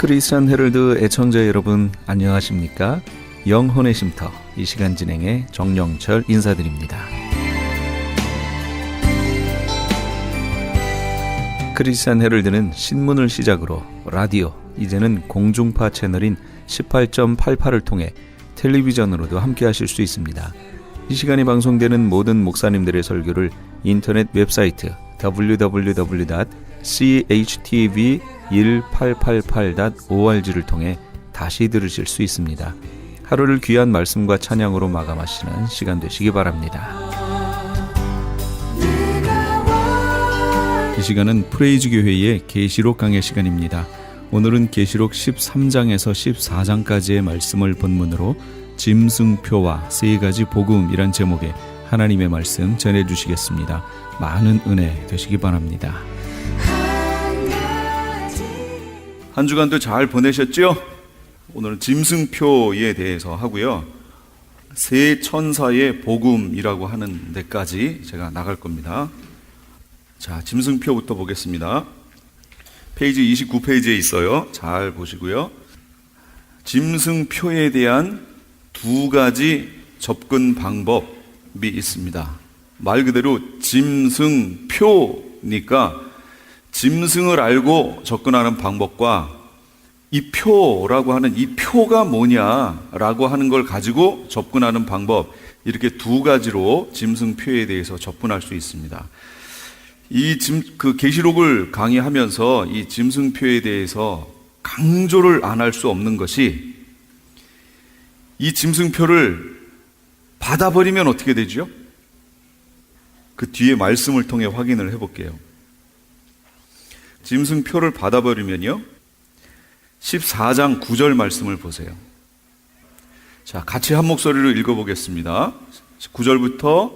크리스천 헤럴드 애청자 여러분 안녕하십니까? 영혼의 쉼터 이 시간 진행의 정영철 인사드립니다. 크리스천 헤럴드는 신문을 시작으로 라디오, 이제는 공중파 채널인 18.88을 통해 텔레비전으로도 함께 하실 수 있습니다. 이 시간에 방송되는 모든 목사님들의 설교를 인터넷 웹사이트 www.chtv1888.org를 통해 다시 들으실 수 있습니다. 하루를 귀한 말씀과 찬양으로 마감하시는 시간 되시기 바랍니다. 이 시간은 프레이즈 교회의 계시록 강해 시간입니다. 오늘은 계시록 13장에서 14장까지의 말씀을 본문으로 짐승표와 세 가지 복음이란 제목의 하나님의 말씀 전해주시겠습니다. 많은 은혜 되시기 바랍니다. 한 주간도 잘 보내셨죠? 오늘은 짐승표에 대해서 하고요. 세 천사의 복음이라고 하는 데까지 제가 나갈 겁니다. 자, 짐승표부터 보겠습니다. 페이지 29페이지에 있어요. 잘 보시고요. 짐승표에 대한 두 가지 접근 방법이 있습니다. 말 그대로 짐승표니까 짐승을 알고 접근하는 방법과 이 표라고 하는 이 표가 뭐냐라고 하는 걸 가지고 접근하는 방법, 이렇게 두 가지로 짐승표에 대해서 접근할 수 있습니다. 계시록을 강의하면서 이 짐승표에 대해서 강조를 안 할 수 없는 것이, 이 짐승표를 받아버리면 어떻게 되죠? 그 뒤에 말씀을 통해 확인을 해볼게요. 짐승표를 받아버리면요, 14장 9절 말씀을 보세요. 자, 같이 한 목소리로 읽어보겠습니다. 9절부터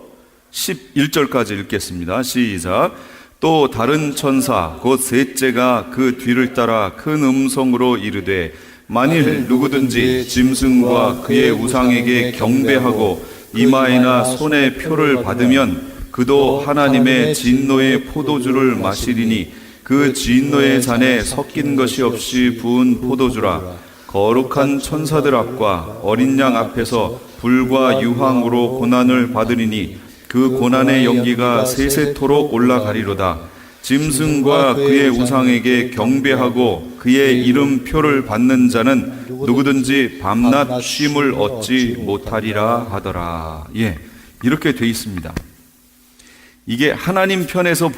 11절까지 읽겠습니다. 시작. 또 다른 천사 곧 셋째가 그 뒤를 따라 큰 음성으로 이르되, 만일 누구든지 짐승과 그의 우상에게 경배하고 이마에나 손에 표를 받으면 그도 하나님의 진노의 포도주를 마시리니 그 진노의 잔에 섞인 것이 없이 부은 포도주라. 거룩한 천사들 앞과 어린 양 앞에서 불과 유황으로 고난을 받으리니 그 고난의 연기가 세세토록 올라가리로다. 짐승과 그의 우상에게 경배하고 그의 이름표를 받는 자는 누구든지 밤낮 쉼을 얻지 못하리라 하더라. 예, 이렇게 돼 있습니다. 이게 하나님 편에서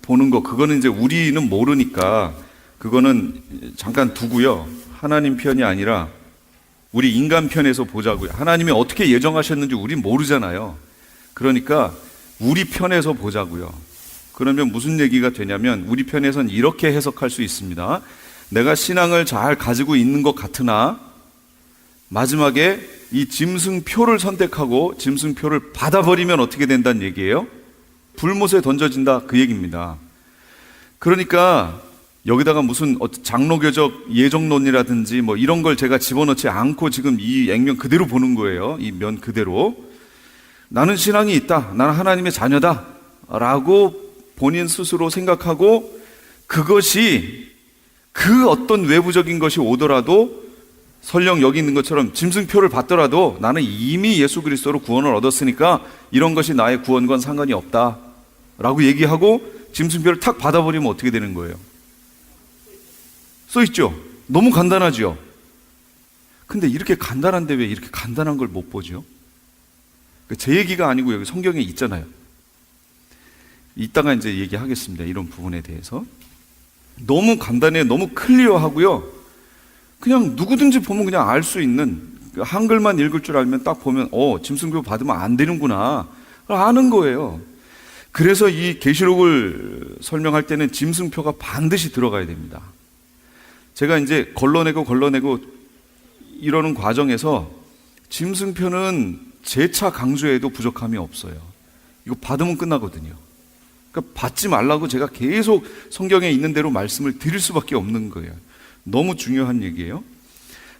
보는 거, 그거는 이제 우리는 모르니까 그거는 잠깐 두고요. 하나님 편이 아니라 우리 인간 편에서 보자고요. 하나님이 어떻게 예정하셨는지 우린 모르잖아요. 그러니까 우리 편에서 보자고요. 그러면 무슨 얘기가 되냐면, 우리 편에선 이렇게 해석할 수 있습니다. 내가 신앙을 잘 가지고 있는 것 같으나 마지막에 이 짐승표를 선택하고 짐승표를 받아버리면 어떻게 된다는 얘기예요? 불못에 던져진다, 그 얘기입니다. 그러니까 여기다가 무슨 장로교적 예정론이라든지 뭐 이런 걸 제가 집어넣지 않고 지금 이 액면 그대로 보는 거예요. 이 면 그대로. 나는 신앙이 있다, 나는 하나님의 자녀다 라고 본인 스스로 생각하고, 그것이 그 어떤 외부적인 것이 오더라도 설령 여기 있는 것처럼 짐승표를 받더라도 나는 이미 예수 그리스도로 구원을 얻었으니까 이런 것이 나의 구원과 상관이 없다 라고 얘기하고 짐승표를 탁 받아버리면 어떻게 되는 거예요? 써있죠? 너무 간단하죠? 근데 이렇게 간단한데 왜 이렇게 간단한 걸 못 보죠? 제 얘기가 아니고 여기 성경에 있잖아요. 이따가 이제 얘기하겠습니다. 이런 부분에 대해서. 너무 간단해요. 너무 클리어하고요. 그냥 누구든지 보면 그냥 알 수 있는, 한글만 읽을 줄 알면 딱 보면 짐승표 받으면 안 되는구나 아는 거예요. 그래서 이 계시록을 설명할 때는 짐승표가 반드시 들어가야 됩니다. 제가 이제 걸러내고 이러는 과정에서 짐승표는 재차 강조해도 부족함이 없어요. 이거 받으면 끝나거든요. 그러니까 받지 말라고 제가 계속 성경에 있는 대로 말씀을 드릴 수밖에 없는 거예요. 너무 중요한 얘기예요.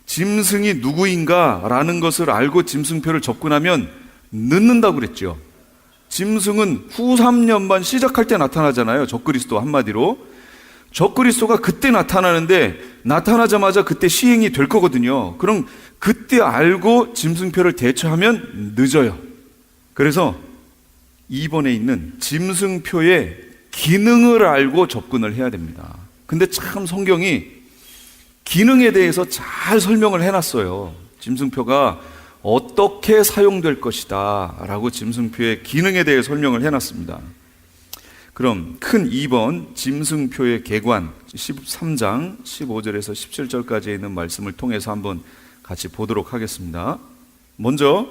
짐승이 누구인가 라는 것을 알고 짐승표를 접근하면 늦는다고 그랬죠. 짐승은 후 3년만 시작할 때 나타나잖아요. 적그리스도 한마디로. 적그리스도가 그때 나타나는데 나타나자마자 그때 시행이 될 거거든요. 그럼 그때 알고 짐승표를 대처하면 늦어요. 그래서 2번에 있는 짐승표의 기능을 알고 접근을 해야 됩니다. 근데 참 성경이 기능에 대해서 잘 설명을 해놨어요. 짐승표가 어떻게 사용될 것이다 라고 짐승표의 기능에 대해 설명을 해놨습니다. 그럼 큰 2번 짐승표의 개관 13장 15절에서 17절까지 있는 말씀을 통해서 한번 같이 보도록 하겠습니다. 먼저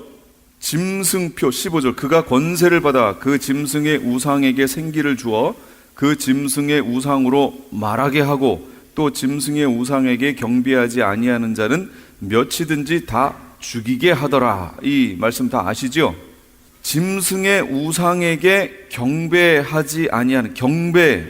짐승표 15절, 그가 권세를 받아 그 짐승의 우상에게 생기를 주어 그 짐승의 우상으로 말하게 하고 또 짐승의 우상에게 경배하지 아니하는 자는 몇이든지 다 죽이게 하더라. 이 말씀 다 아시죠? 짐승의 우상에게 경배하지 아니하는, 경배,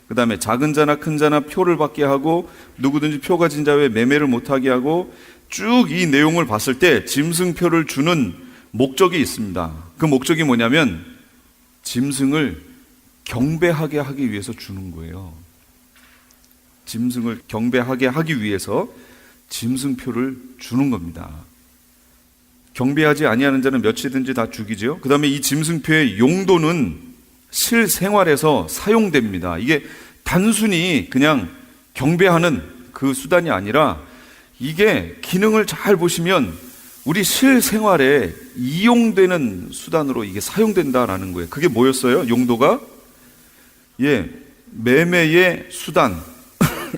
그 다음에 작은 자나 큰 자나 표를 받게 하고 누구든지 표 가진 자 외에 매매를 못하게 하고, 쭉 이 내용을 봤을 때 짐승표를 주는 목적이 있습니다. 그 목적이 뭐냐면 짐승을 경배하게 하기 위해서 주는 거예요. 짐승을 경배하게 하기 위해서 짐승표를 주는 겁니다. 경배하지 아니하는 자는 몇이든지 다 죽이죠. 그 다음에 이 짐승표의 용도는 실생활에서 사용됩니다. 이게 단순히 그냥 경배하는 그 수단이 아니라 이게 기능을 잘 보시면 우리 실생활에 이용되는 수단으로 이게 사용된다라는 거예요. 그게 뭐였어요? 용도가? 매매의 수단.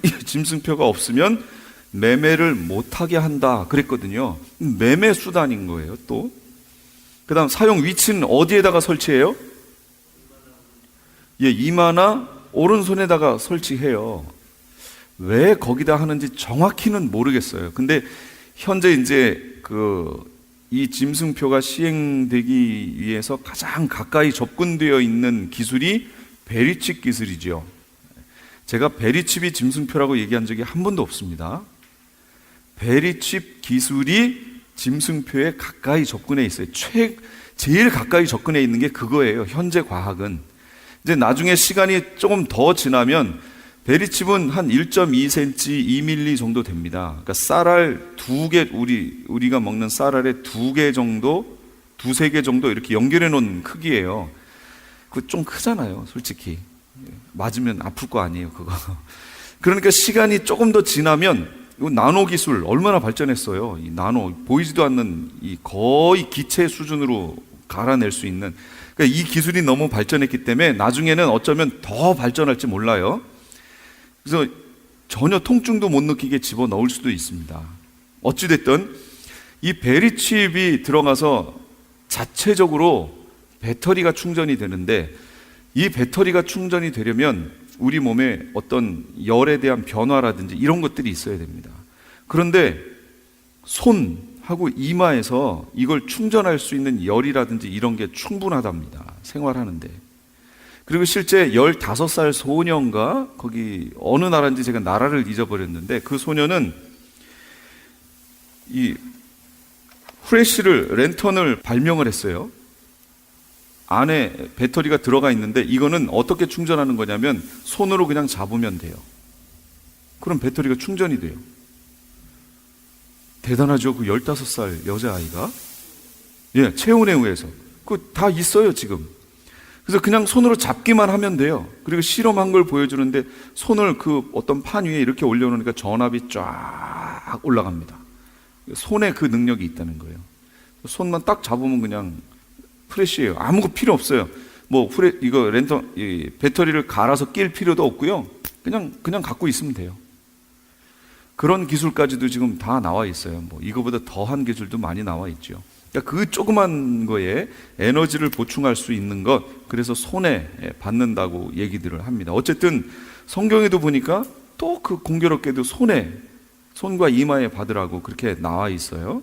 이 짐승표가 없으면 매매를 못하게 한다 그랬거든요. 매매 수단인 거예요. 또 그 다음 사용 위치는 어디에다가 설치해요? 이마나 오른손에다가 설치해요. 왜 거기다 하는지 정확히는 모르겠어요. 근데 현재 이제 이 짐승표가 시행되기 위해서 가장 가까이 접근되어 있는 기술이 베리칩 기술이죠. 제가 베리칩이 짐승표라고 얘기한 적이 한 번도 없습니다. 베리칩 기술이 짐승표에 가까이 접근해 있어요. 제일 가까이 접근해 있는 게 그거예요. 현재 과학은. 이제 나중에 시간이 조금 더 지나면 베리칩은 한 1.2cm, 2mm 정도 됩니다. 그러니까 쌀알 2개, 우리가 먹는 쌀알의 2개 정도, 2-3개 정도 이렇게 연결해 놓은 크기예요. 그거 좀 크잖아요, 솔직히. 맞으면 아플 거 아니에요, 그거. 그러니까 시간이 조금 더 지나면 이 나노 기술 얼마나 발전했어요. 이 나노, 보이지도 않는 이 거의 기체 수준으로 갈아낼 수 있는. 그러니까 이 기술이 너무 발전했기 때문에 나중에는 어쩌면 더 발전할지 몰라요. 그래서 전혀 통증도 못 느끼게 집어넣을 수도 있습니다. 어찌됐든 이 베리칩이 들어가서 자체적으로 배터리가 충전이 되는데, 이 배터리가 충전이 되려면 우리 몸에 어떤 열에 대한 변화라든지 이런 것들이 있어야 됩니다. 그런데 손하고 이마에서 이걸 충전할 수 있는 열이라든지 이런 게 충분하답니다. 생활하는데. 그리고 실제 15살 소년가, 거기 어느 나라인지 제가 나라를 잊어버렸는데, 그 소년은 이 랜턴을 발명을 했어요. 안에 배터리가 들어가 있는데 이거는 어떻게 충전하는 거냐면 손으로 그냥 잡으면 돼요. 그럼 배터리가 충전이 돼요. 대단하죠? 그 15살 여자아이가. 체온에 의해서. 그거 다 있어요, 지금. 그래서 그냥 손으로 잡기만 하면 돼요. 그리고 실험한 걸 보여주는데 손을 그 어떤 판 위에 이렇게 올려놓으니까 전압이 쫙 올라갑니다. 손에 그 능력이 있다는 거예요. 손만 딱 잡으면 그냥 프레시예요. 아무 거 필요 없어요. 이거 랜턴, 배터리를 갈아서 낄 필요도 없고요. 그냥 갖고 있으면 돼요. 그런 기술까지도 지금 다 나와 있어요. 이거보다 더한 기술도 많이 나와 있죠. 그러니까 그 조그만 거에 에너지를 보충할 수 있는 것, 그래서 손에 받는다고 얘기들을 합니다. 어쨌든 성경에도 보니까 또 그 공교롭게도 손과 이마에 받으라고 그렇게 나와 있어요.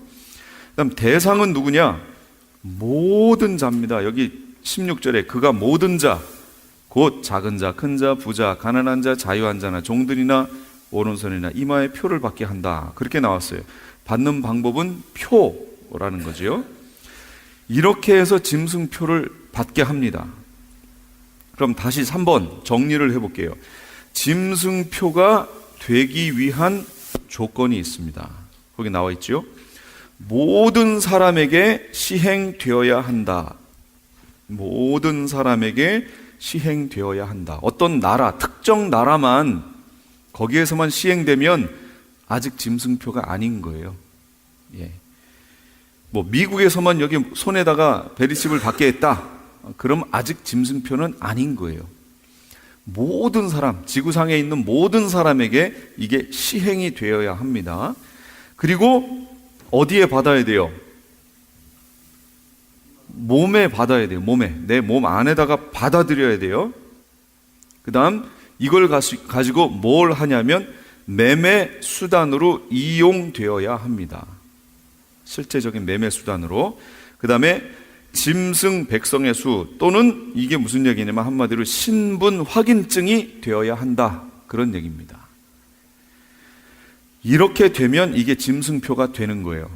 그다음 대상은 누구냐? 모든 자입니다. 여기 16절에 그가 모든 자, 곧 작은 자, 큰 자, 부자, 가난한 자, 자유한 자나 종들이나 오른손이나 이마에 표를 받게 한다. 그렇게 나왔어요. 받는 방법은 표라는 거죠. 이렇게 해서 짐승표를 받게 합니다. 그럼 다시 3번 정리를 해볼게요. 짐승표가 되기 위한 조건이 있습니다. 거기 나와 있죠. 모든 사람에게 시행되어야 한다. 모든 사람에게 시행되어야 한다. 어떤 나라, 특정 나라만 거기에서만 시행되면 아직 짐승표가 아닌 거예요. 예. 뭐 미국에서만 여기 손에다가 베리칩을 받게 했다. 그럼 아직 짐승표는 아닌 거예요. 모든 사람, 지구상에 있는 모든 사람에게 이게 시행이 되어야 합니다. 그리고 어디에 받아야 돼요? 몸에 받아야 돼요. 몸에. 내 몸 안에다가 받아들여야 돼요. 그 다음 이걸 가지고 뭘 하냐면 매매 수단으로 이용되어야 합니다. 실제적인 매매 수단으로. 그 다음에 짐승 백성의 수 또는 이게 무슨 얘기냐면 한마디로 신분 확인증이 되어야 한다. 그런 얘기입니다. 이렇게 되면 이게 짐승표가 되는 거예요.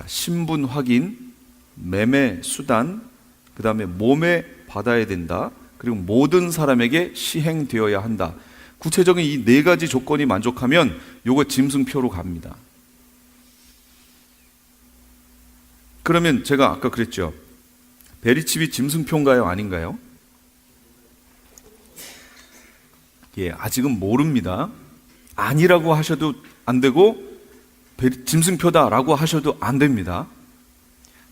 신분 확인, 매매 수단, 그 다음에 몸에 받아야 된다. 그리고 모든 사람에게 시행되어야 한다. 구체적인 이 네 가지 조건이 만족하면 요거 짐승표로 갑니다. 그러면 제가 아까 그랬죠. 베리칩이 짐승표인가요? 아닌가요? 예, 아직은 모릅니다. 아니라고 하셔도 안 되고 짐승표다라고 하셔도 안 됩니다.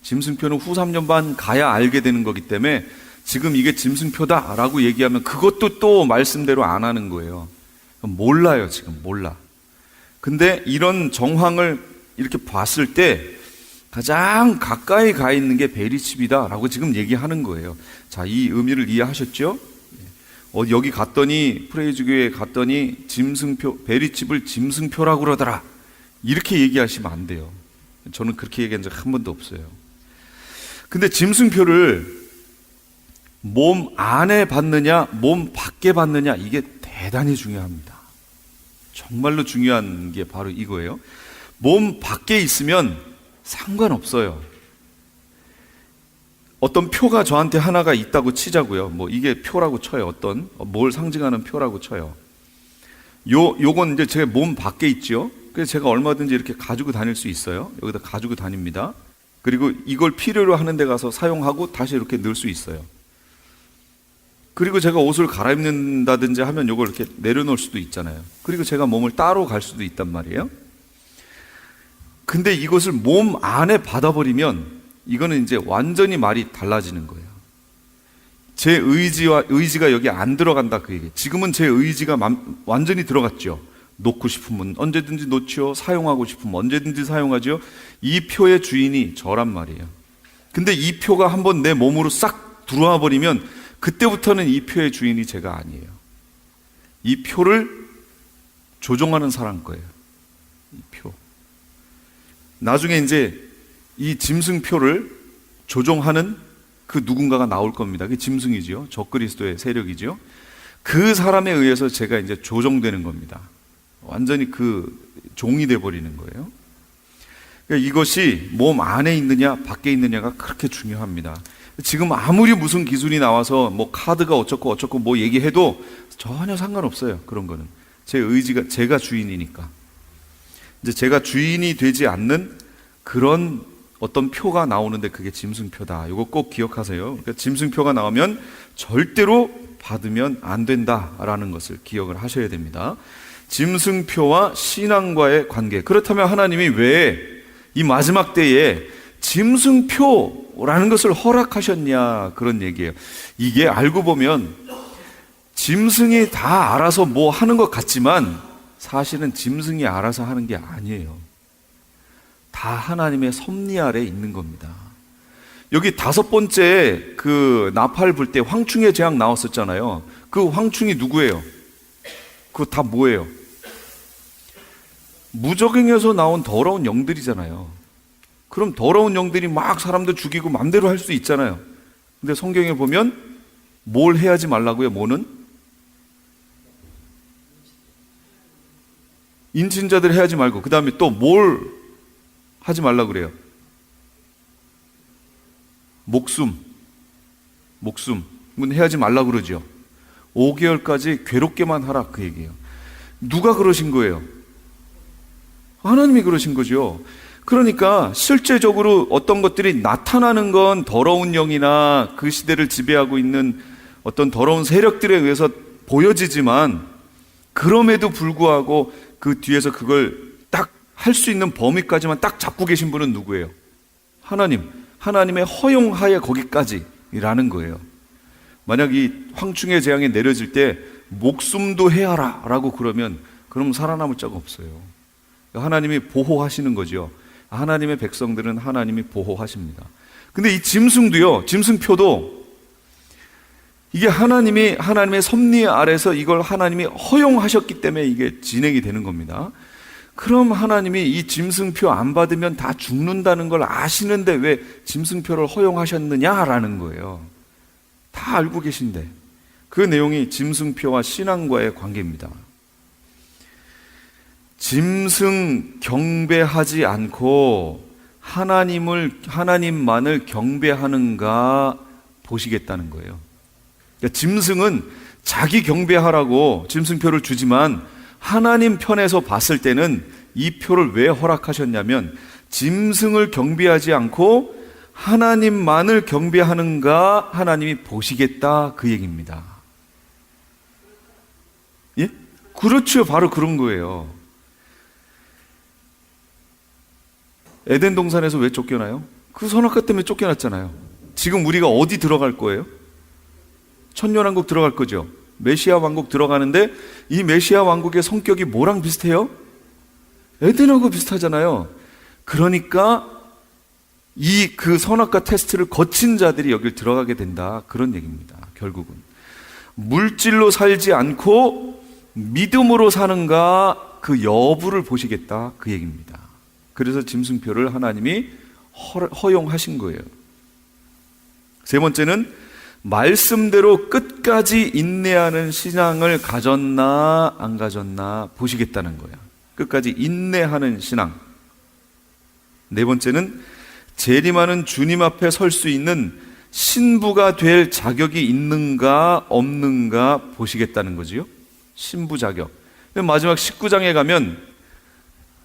짐승표는 후 3년 반 가야 알게 되는 거기 때문에 지금 이게 짐승표다라고 얘기하면 그것도 또 말씀대로 안 하는 거예요. 몰라요, 지금 몰라. 근데 이런 정황을 이렇게 봤을 때 가장 가까이 가 있는 게 베리칩이다라고 지금 얘기하는 거예요. 자, 이 의미를 이해하셨죠? 여기 갔더니 프레이즈교회에 갔더니 짐승표, 베리칩을 짐승표라고 그러더라. 이렇게 얘기하시면 안 돼요. 저는 그렇게 얘기한 적 한 번도 없어요. 근데 짐승표를 몸 안에 받느냐, 몸 밖에 받느냐, 이게 대단히 중요합니다. 정말로 중요한 게 바로 이거예요. 몸 밖에 있으면 상관없어요. 어떤 표가 저한테 하나가 있다고 치자고요. 뭐 이게 표라고 쳐요. 어떤 뭘 상징하는 표라고 쳐요. 요건 이제 제 몸 밖에 있죠. 그래서 제가 얼마든지 이렇게 가지고 다닐 수 있어요. 여기다 가지고 다닙니다. 그리고 이걸 필요로 하는 데 가서 사용하고 다시 이렇게 넣을 수 있어요. 그리고 제가 옷을 갈아입는다든지 하면 이걸 이렇게 내려놓을 수도 있잖아요. 그리고 제가 몸을 따로 갈 수도 있단 말이에요. 근데 이것을 몸 안에 받아버리면 이거는 이제 완전히 말이 달라지는 거예요. 제 의지가 여기 안 들어간다 그 얘기예요. 지금은 제 의지가 완전히 들어갔죠. 놓고 싶으면 언제든지 놓죠. 사용하고 싶으면 언제든지 사용하죠. 이 표의 주인이 저란 말이에요. 근데 이 표가 한번 내 몸으로 싹 들어와 버리면 그때부터는 이 표의 주인이 제가 아니에요. 이 표를 조종하는 사람 거예요. 이 표. 나중에 이제 이 짐승표를 조종하는 그 누군가가 나올 겁니다. 그게 짐승이죠. 적그리스도의 세력이죠. 그 사람에 의해서 제가 이제 조종되는 겁니다. 완전히 그 종이 돼버리는 거예요. 그러니까 이것이 몸 안에 있느냐 밖에 있느냐가 그렇게 중요합니다. 지금 아무리 무슨 기술이 나와서 뭐 카드가 어쩌고 뭐 얘기해도 전혀 상관없어요. 그런 거는 제 의지가, 제가 주인이니까. 이제 제가 주인이 되지 않는 그런 어떤 표가 나오는데 그게 짐승표다. 이거 꼭 기억하세요. 그러니까 짐승표가 나오면 절대로 받으면 안 된다라는 것을 기억을 하셔야 됩니다. 짐승표와 신앙과의 관계. 그렇다면 하나님이 왜 이 마지막 때에 짐승표라는 것을 허락하셨냐, 그런 얘기예요. 이게 알고 보면 짐승이 다 알아서 뭐 하는 것 같지만 사실은 짐승이 알아서 하는 게 아니에요. 다 하나님의 섭리 아래 있는 겁니다. 여기 5번째 그 나팔 불 때 황충의 재앙 나왔었잖아요. 그 황충이 누구예요? 그거 다 뭐예요? 무적행에서 나온 더러운 영들이잖아요. 그럼 더러운 영들이 막 사람들 죽이고 맘대로 할 수 있잖아요. 근데 성경에 보면 뭘 해야지 말라고요? 뭐는? 인친자들 해야지 말고 그 다음에 또 뭘 하지 말라고 그래요? 목숨은 해야지 말라고 그러죠. 5개월까지 괴롭게만 하라 그 얘기예요. 누가 그러신 거예요? 하나님이 그러신 거죠. 그러니까 실제적으로 어떤 것들이 나타나는 건 더러운 영이나 그 시대를 지배하고 있는 어떤 더러운 세력들에 의해서 보여지지만, 그럼에도 불구하고 그 뒤에서 그걸 딱 할 수 있는 범위까지만 딱 잡고 계신 분은 누구예요? 하나님. 하나님의 허용하에 거기까지라는 거예요. 만약 이 황충의 재앙이 내려질 때 목숨도 해하라 라고 그러면 그럼 살아남을 자가 없어요. 하나님이 보호하시는 거죠. 하나님의 백성들은 하나님이 보호하십니다. 근데 이 짐승도요, 짐승표도 이게 하나님의 섭리 아래서 이걸 하나님이 허용하셨기 때문에 이게 진행이 되는 겁니다. 그럼 하나님이 이 짐승표 안 받으면 다 죽는다는 걸 아시는데 왜 짐승표를 허용하셨느냐라는 거예요. 다 알고 계신데. 그 내용이 짐승표와 신앙과의 관계입니다. 짐승 경배하지 않고 하나님만을 경배하는가 보시겠다는 거예요. 그러니까 짐승은 자기 경배하라고 짐승표를 주지만 하나님 편에서 봤을 때는 이 표를 왜 허락하셨냐면 짐승을 경배하지 않고 하나님만을 경배하는가 하나님이 보시겠다 그 얘기입니다. 예? 그렇죠. 바로 그런 거예요. 에덴 동산에서 왜 쫓겨나요? 그 선악과 때문에 쫓겨났잖아요. 지금 우리가 어디 들어갈 거예요? 천년왕국 들어갈 거죠. 메시아 왕국 들어가는데 이 메시아 왕국의 성격이 뭐랑 비슷해요? 에덴하고 비슷하잖아요. 그러니까 그 선악과 테스트를 거친 자들이 여길 들어가게 된다 그런 얘기입니다. 결국은 물질로 살지 않고 믿음으로 사는가 그 여부를 보시겠다 그 얘기입니다. 그래서 짐승표를 하나님이 허용하신 거예요. 세 번째는 말씀대로 끝까지 인내하는 신앙을 가졌나 안 가졌나 보시겠다는 거야. 끝까지 인내하는 신앙. 네 번째는 재림하는 주님 앞에 설 수 있는 신부가 될 자격이 있는가 없는가 보시겠다는 거지요. 신부 자격. 마지막 19장에 가면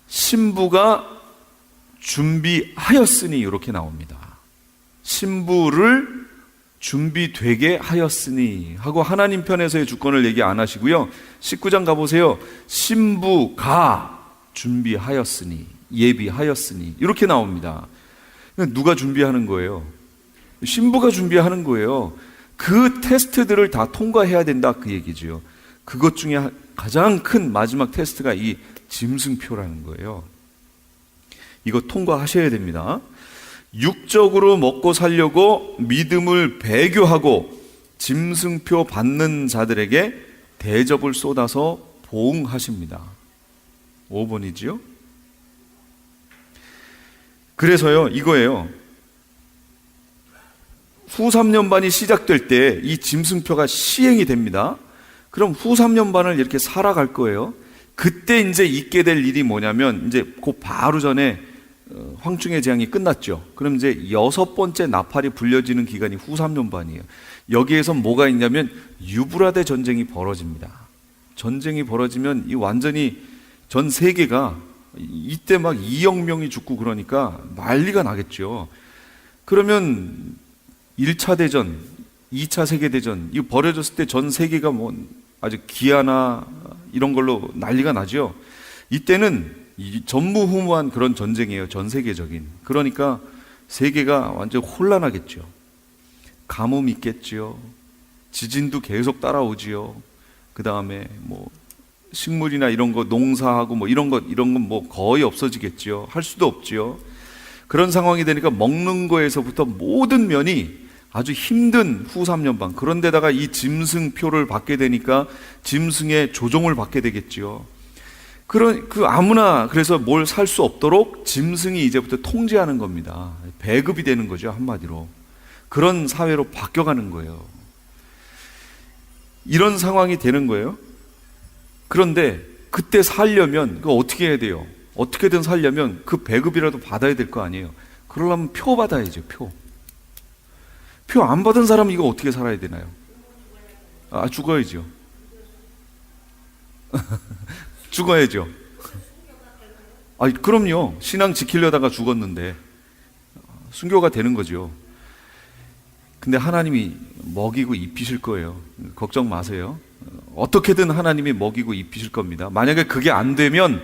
신부가 준비하였으니 이렇게 나옵니다. 신부를 준비되게 하였으니 하고 하나님 편에서의 주권을 얘기 안 하시고요. 19장 가보세요. 신부가 준비하였으니 예비하였으니 이렇게 나옵니다. 누가 준비하는 거예요? 신부가 준비하는 거예요. 그 테스트들을 다 통과해야 된다 그 얘기죠. 그것 중에 가장 큰 마지막 테스트가 이 짐승표라는 거예요. 이거 통과하셔야 됩니다. 육적으로 먹고 살려고 믿음을 배교하고 짐승표 받는 자들에게 대접을 쏟아서 보응하십니다. 5번이지요. 그래서요, 이거예요. 후 3년반이 시작될 때 이 짐승표가 시행이 됩니다. 그럼 후 3년반을 이렇게 살아갈 거예요. 그때 이제 있게 될 일이 뭐냐면, 이제 그 바로 전에 황충의 재앙이 끝났죠. 그럼 이제 6번째 나팔이 불려지는 기간이 후 3년반이에요. 여기에서 뭐가 있냐면 유브라데 전쟁이 벌어집니다. 전쟁이 벌어지면 이 완전히 전 세계가 이때 막 2억 명이 죽고 그러니까 난리가 나겠죠. 그러면 1차 대전, 2차 세계대전 이거 벌어졌을 때 전 세계가 뭐 아주 기아나 이런 걸로 난리가 나죠. 이때는 전무후무한 그런 전쟁이에요. 전 세계적인. 그러니까 세계가 완전 혼란하겠죠. 가뭄 있겠죠. 지진도 계속 따라오지요. 그 다음에 뭐 식물이나 이런 거 농사하고 뭐 이런 건 뭐 거의 없어지겠죠. 할 수도 없지요. 그런 상황이 되니까 먹는 거에서부터 모든 면이 아주 힘든 후 3년반. 그런데다가 이 짐승표를 받게 되니까 짐승의 조종을 받게 되겠지요. 아무나 그래서 뭘 살 수 없도록 짐승이 이제부터 통제하는 겁니다. 배급이 되는 거죠, 한마디로. 그런 사회로 바뀌어가는 거예요. 이런 상황이 되는 거예요. 그런데 그때 살려면 그거 어떻게 해야 돼요? 어떻게든 살려면 그 배급이라도 받아야 될 거 아니에요. 그러려면 표 받아야죠, 표. 표 안 받은 사람은 이거 어떻게 살아야 되나요? 죽어야죠. 죽어야죠. 그럼요. 신앙 지키려다가 죽었는데 순교가 되는 거죠. 근데 하나님이 먹이고 입히실 거예요. 걱정 마세요. 어떻게든 하나님이 먹이고 입히실 겁니다. 만약에 그게 안 되면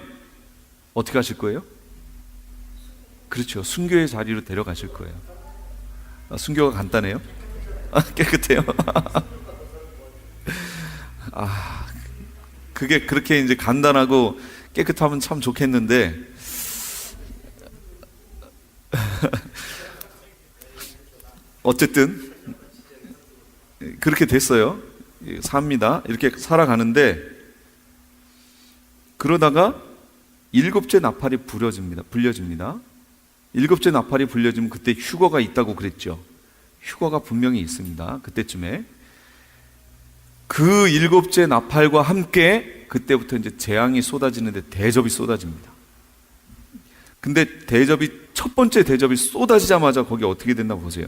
어떻게 하실 거예요? 그렇죠. 순교의 자리로 데려가실 거예요. 순교가 간단해요? 깨끗해요? 그게 그렇게 이제 간단하고 깨끗하면 참 좋겠는데, 어쨌든 그렇게 됐어요. 삽니다. 이렇게 살아가는데, 그러다가 일곱째 나팔이 불려집니다. 일곱째 나팔이 불려지면 그때 휴거가 있다고 그랬죠. 휴거가 분명히 있습니다. 그때쯤에 그 일곱째 나팔과 함께 그때부터 이제 재앙이 쏟아지는데 대접이 쏟아집니다. 근데 첫 번째 대접이 쏟아지자마자 거기 어떻게 됐나 보세요.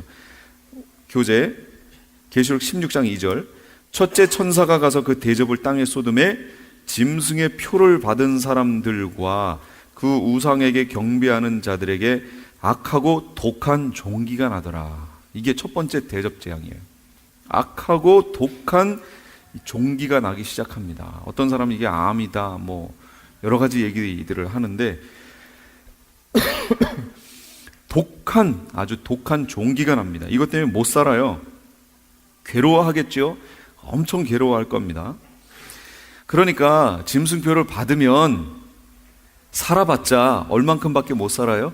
교재 계시록 16장 2절, 첫째 천사가 가서 그 대접을 땅에 쏟음에 짐승의 표를 받은 사람들과 그 우상에게 경배하는 자들에게 악하고 독한 종기가 나더라. 이게 첫 번째 대접 재앙이에요. 악하고 독한 종기가 나기 시작합니다. 어떤 사람은 이게 암이다, 여러 가지 얘기들을 하는데, 아주 독한 종기가 납니다. 이것 때문에 못 살아요. 괴로워하겠죠? 엄청 괴로워할 겁니다. 그러니까 짐승표를 받으면 살아봤자 얼만큼밖에 못 살아요?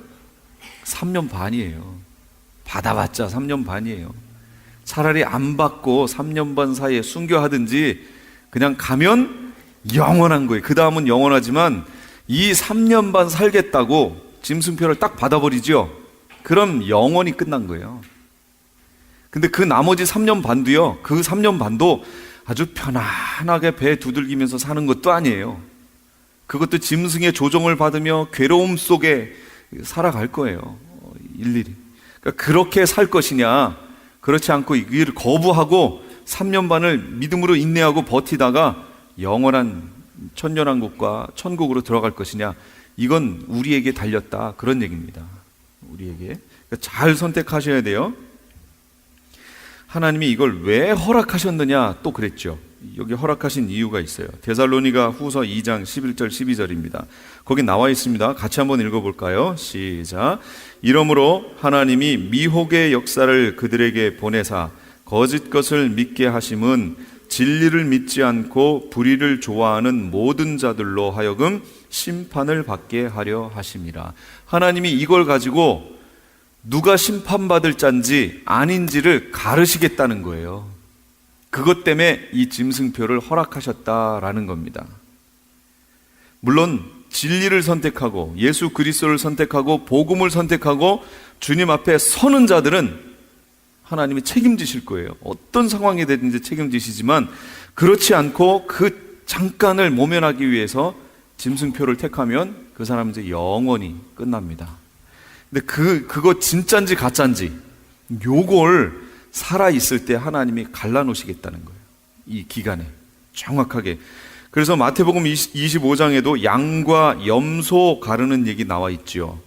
3년 반이에요. 받아봤자 3년 반이에요. 차라리 안 받고 3년 반 사이에 순교하든지 그냥 가면 영원한 거예요. 그 다음은 영원하지만 이 3년 반 살겠다고 짐승표를 딱 받아버리죠. 그럼 영원히 끝난 거예요. 근데 그 나머지 3년 반도요, 그 3년 반도 아주 편안하게 배 두들기면서 사는 것도 아니에요. 그것도 짐승의 조종을 받으며 괴로움 속에 살아갈 거예요. 일일이. 그러니까 그렇게 살 것이냐, 그렇지 않고 이 일을 거부하고 3년 반을 믿음으로 인내하고 버티다가 영원한 천년왕국과 천국으로 들어갈 것이냐, 이건 우리에게 달렸다, 그런 얘기입니다. 우리에게. 그러니까 잘 선택하셔야 돼요. 하나님이 이걸 왜 허락하셨느냐 또 그랬죠. 여기 허락하신 이유가 있어요. 데살로니가 후서 2장 11절 12절입니다. 거기 나와 있습니다. 같이 한번 읽어볼까요? 시작. 이러므로 하나님이 미혹의 역사를 그들에게 보내사 거짓 것을 믿게 하심은 진리를 믿지 않고 불의를 좋아하는 모든 자들로 하여금 심판을 받게 하려 하심이라. 하나님이 이걸 가지고 누가 심판받을 자인지 아닌지를 가르시겠다는 거예요. 그것 때문에 이 짐승표를 허락하셨다라는 겁니다. 물론 진리를 선택하고 예수 그리스도를 선택하고 복음을 선택하고 주님 앞에 서는 자들은 하나님이 책임지실 거예요. 어떤 상황이 되든지 책임지시지만, 그렇지 않고 그 잠깐을 모면하기 위해서 짐승표를 택하면 그 사람은 이제 영원히 끝납니다. 근데 그거 진짠지 가짠지 요걸 살아있을 때 하나님이 갈라놓으시겠다는 거예요. 이 기간에 정확하게. 그래서 마태복음 25장에도 양과 염소 가르는 얘기 나와 있죠.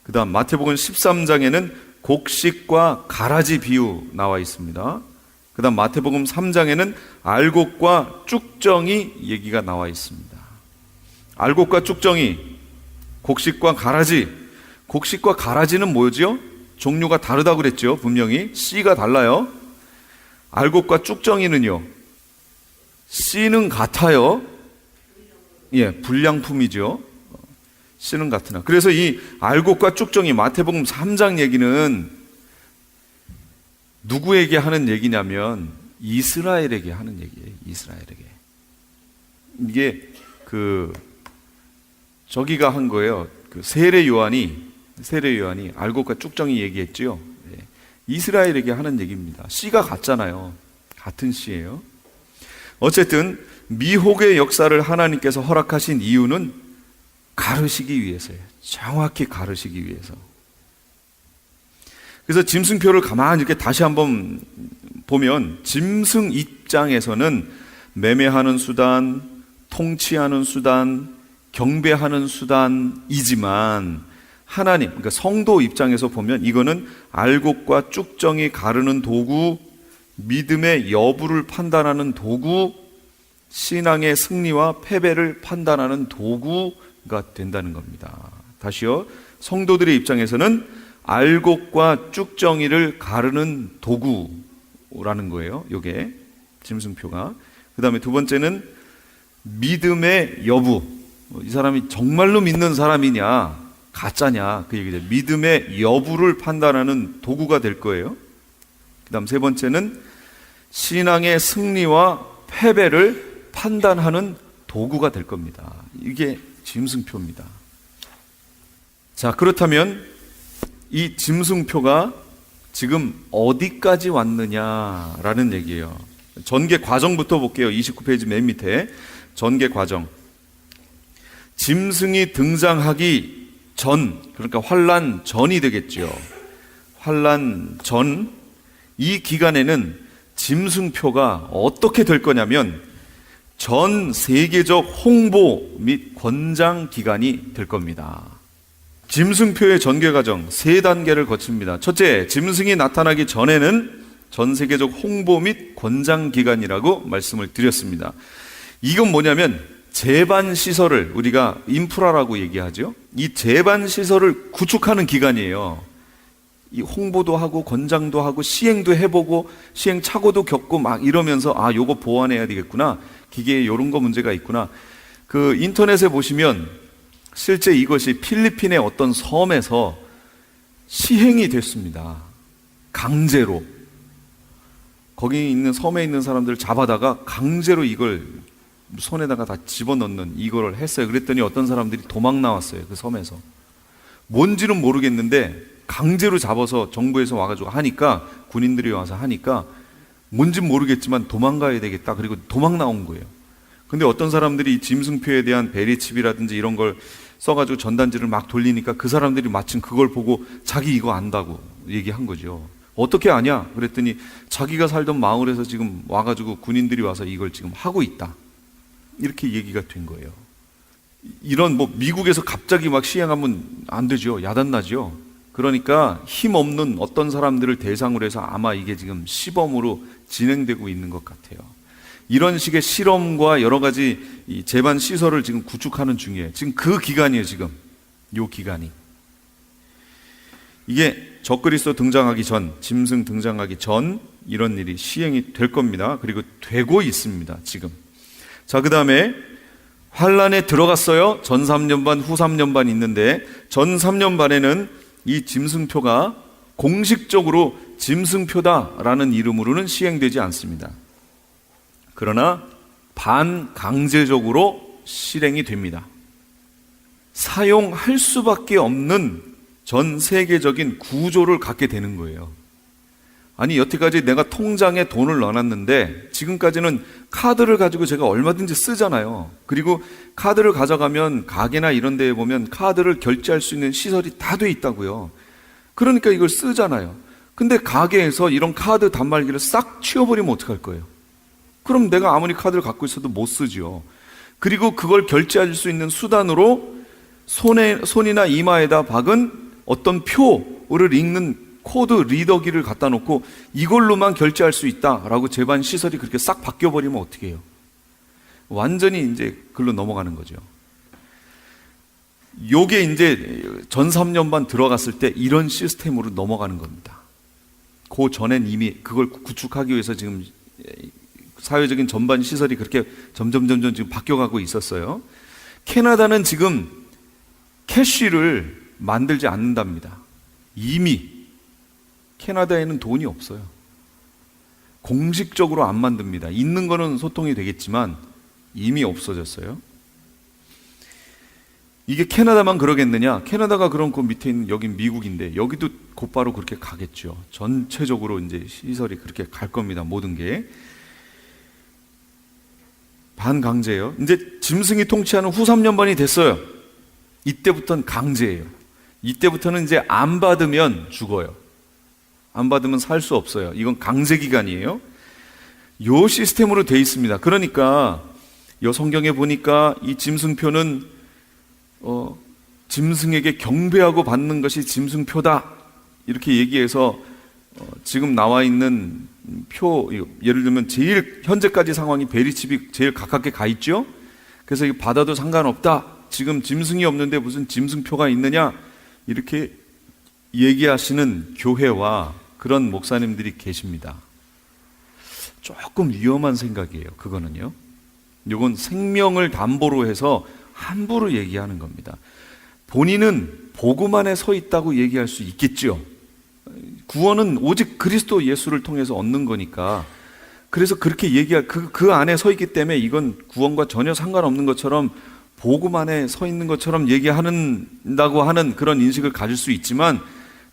그 다음 마태복음 13장에는 곡식과 가라지 비유 나와 있습니다. 그 다음 마태복음 3장에는 알곡과 쭉정이 얘기가 나와 있습니다. 알곡과 쭉정이, 곡식과 가라지. 곡식과 가라지는 뭐죠? 종류가 다르다고 그랬죠. 분명히 씨가 달라요. 알곡과 쭉정이는요, 씨는 같아요. 불량품이죠. 씨는 같으나. 그래서 이 알곡과 쭉정이, 마태복음 3장 얘기는 누구에게 하는 얘기냐면 이스라엘에게 하는 얘기예요. 이스라엘에게. 이게 저기가 한 거예요. 세례 요한이 알곡과 쭉정이 얘기했죠. 이스라엘에게 하는 얘기입니다. 씨가 같잖아요. 같은 씨예요. 어쨌든 미혹의 역사를 하나님께서 허락하신 이유는 가르시기 위해서예요. 정확히 가르시기 위해서. 그래서 짐승표를 가만히 이렇게 다시 한번 보면 짐승 입장에서는 매매하는 수단, 통치하는 수단, 경배하는 수단이지만 하나님, 그러니까 성도 입장에서 보면 이거는 알곡과 쭉정이 가르는 도구, 믿음의 여부를 판단하는 도구, 신앙의 승리와 패배를 판단하는 도구가 된다는 겁니다. 다시요. 성도들의 입장에서는 알곡과 쭉정이를 가르는 도구라는 거예요. 요게 짐승표가. 그 다음에 두 번째는 믿음의 여부. 이 사람이 정말로 믿는 사람이냐 가짜냐 그 얘기죠. 믿음의 여부를 판단하는 도구가 될 거예요. 그 다음 세 번째는 신앙의 승리와 패배를 판단하는 도구가 될 겁니다. 이게 짐승표입니다. 자, 그렇다면 이 짐승표가 지금 어디까지 왔느냐라는 얘기예요. 전개 과정부터 볼게요. 29페이지 맨 밑에 전개 과정. 짐승이 등장하기 전, 그러니까 환란 전이 되겠죠. 환란 전, 이 기간에는 짐승표가 어떻게 될 거냐면 전 세계적 홍보 및 권장 기간이 될 겁니다. 짐승표의 전개 과정 세 단계를 거칩니다. 첫째, 짐승이 나타나기 전에는 전 세계적 홍보 및 권장 기간이라고 말씀을 드렸습니다. 이건 뭐냐면 제반 시설을 우리가 인프라라고 얘기하죠. 이 제반 시설을 구축하는 기간이에요. 이 홍보도 하고 권장도 하고 시행도 해보고 시행착오도 겪고 막 이러면서 아, 요거 보완해야 되겠구나. 기계에 이런 거 문제가 있구나. 그 인터넷에 보시면 실제 이것이 필리핀의 어떤 섬에서 시행이 됐습니다. 강제로. 거기 있는 섬에 있는 사람들을 잡아다가 강제로 이걸 손에다가 다 집어넣는 이거를 했어요. 그랬더니 어떤 사람들이 도망 나왔어요. 그 섬에서. 뭔지는 모르겠는데 강제로 잡아서 정부에서 와가지고 하니까 군인들이 와서 하니까 뭔진 모르겠지만 도망가야 되겠다. 그리고 도망 나온 거예요. 근데 어떤 사람들이 이 짐승표에 대한 베리칩이라든지 이런 걸 써가지고 전단지를 막 돌리니까 그 사람들이 마침 그걸 보고 자기 이거 안다고 얘기한 거죠. 어떻게 아냐? 그랬더니 자기가 살던 마을에서 지금 와가지고 군인들이 와서 이걸 지금 하고 있다. 이렇게 얘기가 된 거예요. 이런 뭐 미국에서 갑자기 막 시행하면 안 되죠. 야단나죠. 그러니까 힘없는 어떤 사람들을 대상으로 해서 아마 이게 지금 시범으로 진행되고 있는 것 같아요. 이런 식의 실험과 여러 가지 이 제반 시설을 지금 구축하는 중이에요. 지금 그 기간이에요. 지금 요 기간이. 이게 적그리스도 등장하기 전, 짐승 등장하기 전 이런 일이 시행이 될 겁니다. 그리고 되고 있습니다. 지금. 자, 그 다음에 환란에 들어갔어요. 전 3년 반, 후 3년 반 있는데 전 3년 반에는 이 짐승표가 공식적으로 짐승표다라는 이름으로는 시행되지 않습니다. 그러나 반강제적으로 실행이 됩니다. 사용할 수밖에 없는 전 세계적인 구조를 갖게 되는 거예요. 아니, 여태까지 내가 통장에 돈을 넣어놨는데 지금까지는 카드를 가지고 제가 얼마든지 쓰잖아요. 그리고 카드를 가져가면 가게나 이런 데에 보면 카드를 결제할 수 있는 시설이 다 돼 있다고요. 그러니까 이걸 쓰잖아요. 근데 가게에서 이런 카드 단말기를 싹 치워버리면 어떡할 거예요? 그럼 내가 아무리 카드를 갖고 있어도 못 쓰죠. 그리고 그걸 결제할 수 있는 수단으로 손이나 이마에다 박은 어떤 표를 읽는 코드 리더기를 갖다 놓고 이걸로만 결제할 수 있다라고 제반 시설이 그렇게 싹 바뀌어버리면 어떻게 해요? 완전히 이제 글로 넘어가는 거죠. 요게 이제 전 3년 반 들어갔을 때 이런 시스템으로 넘어가는 겁니다. 그 전엔 이미 그걸 구축하기 위해서 지금 사회적인 전반 시설이 그렇게 점점 지금 바뀌어가고 있었어요. 캐나다는 지금 캐시를 만들지 않는답니다. 이미 캐나다에는 돈이 없어요. 공식적으로 안 만듭니다. 있는 거는 소통이 되겠지만 이미 없어졌어요. 이게 캐나다만 그러겠느냐? 캐나다가 그럼 그 밑에 있는 여긴 미국인데 여기도 곧바로 그렇게 가겠죠. 전체적으로 이제 시설이 그렇게 갈 겁니다. 모든 게. 반강제예요. 이제 짐승이 통치하는 후 3년 반이 됐어요. 이때부터는 강제예요. 이때부터는 이제 안 받으면 죽어요. 안 받으면 살 수 없어요. 이건 강제 기간이에요. 요 시스템으로 돼 있습니다. 그러니까 이 성경에 보니까 이 짐승표는 짐승에게 경배하고 받는 것이 짐승표다 이렇게 얘기해서 지금 나와 있는 표, 예를 들면 제일 현재까지 상황이 베리칩이 제일 가깝게 가 있죠. 그래서 이거 받아도 상관없다, 지금 짐승이 없는데 무슨 짐승표가 있느냐, 이렇게 얘기하시는 교회와 그런 목사님들이 계십니다. 조금 위험한 생각이에요. 그거는요, 이건 생명을 담보로 해서 함부로 얘기하는 겁니다. 본인은 복음 안에 서 있다고 얘기할 수 있겠죠. 구원은 오직 그리스도 예수를 통해서 얻는 거니까. 그래서 그렇게 얘기할 그 안에 서 있기 때문에 이건 구원과 전혀 상관없는 것처럼, 복음 안에 서 있는 것처럼 얘기한다고 하는 그런 인식을 가질 수 있지만,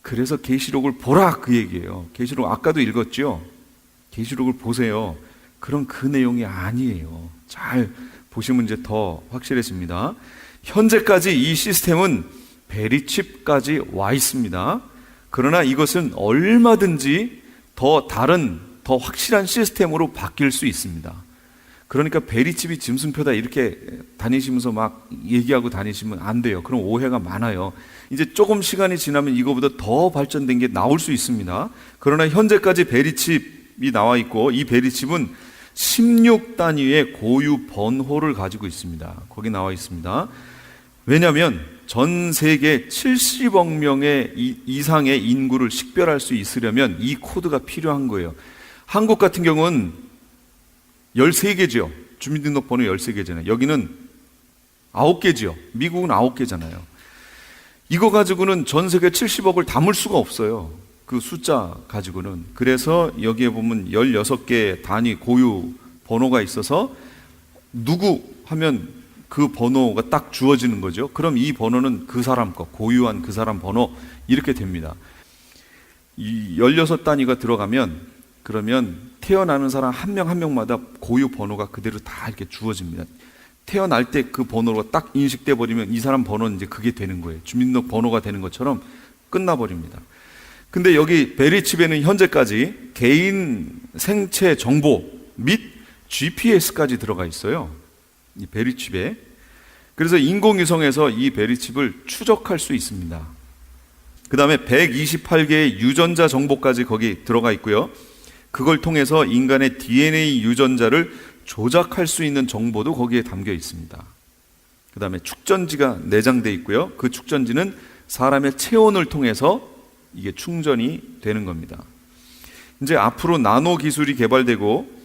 그래서 계시록을 보라 그 얘기예요. 계시록 아까도 읽었죠. 계시록을 보세요. 그런 그 내용이 아니에요. 잘 보시면 이제 더 확실해집니다. 현재까지 이 시스템은 베리칩까지 와 있습니다. 그러나 이것은 얼마든지 더 다른, 더 확실한 시스템으로 바뀔 수 있습니다. 그러니까 베리칩이 짐승표다 이렇게 다니시면서 막 얘기하고 다니시면 안 돼요. 그럼 오해가 많아요. 이제 조금 시간이 지나면 이거보다 더 발전된 게 나올 수 있습니다. 그러나 현재까지 베리칩이 나와 있고, 이 베리칩은 16단위의 고유 번호를 가지고 있습니다. 거기 나와 있습니다. 왜냐하면 전 세계 70억 명의 이상의 인구를 식별할 수 있으려면 이 코드가 필요한 거예요. 한국 같은 경우는 13개죠. 주민등록번호 13개잖아요. 여기는 9개죠. 미국은 9개잖아요. 이거 가지고는 전 세계 70억을 담을 수가 없어요. 그 숫자 가지고는. 그래서 여기에 보면 16개 단위 고유 번호가 있어서 누구 하면 그 번호가 딱 주어지는 거죠. 그럼 이 번호는 그 사람 거, 고유한 그 사람 번호, 이렇게 됩니다. 이 16단위가 들어가면, 그러면 태어나는 사람 한 명 한 명마다 고유 번호가 그대로 다 이렇게 주어집니다. 태어날 때 그 번호가 딱 인식돼 버리면 이 사람 번호는 이제 그게 되는 거예요. 주민등록 번호가 되는 것처럼 끝나버립니다. 근데 여기 베리칩에는 현재까지 개인 생체 정보 및 GPS까지 들어가 있어요. 이 베리칩에. 그래서 인공위성에서 이 베리칩을 추적할 수 있습니다. 그 다음에 128개의 유전자 정보까지 거기 들어가 있고요. 그걸 통해서 인간의 DNA 유전자를 조작할 수 있는 정보도 거기에 담겨 있습니다. 그 다음에 축전지가 내장되어 있고요. 그 축전지는 사람의 체온을 통해서 이게 충전이 되는 겁니다. 이제 앞으로 나노 기술이 개발되고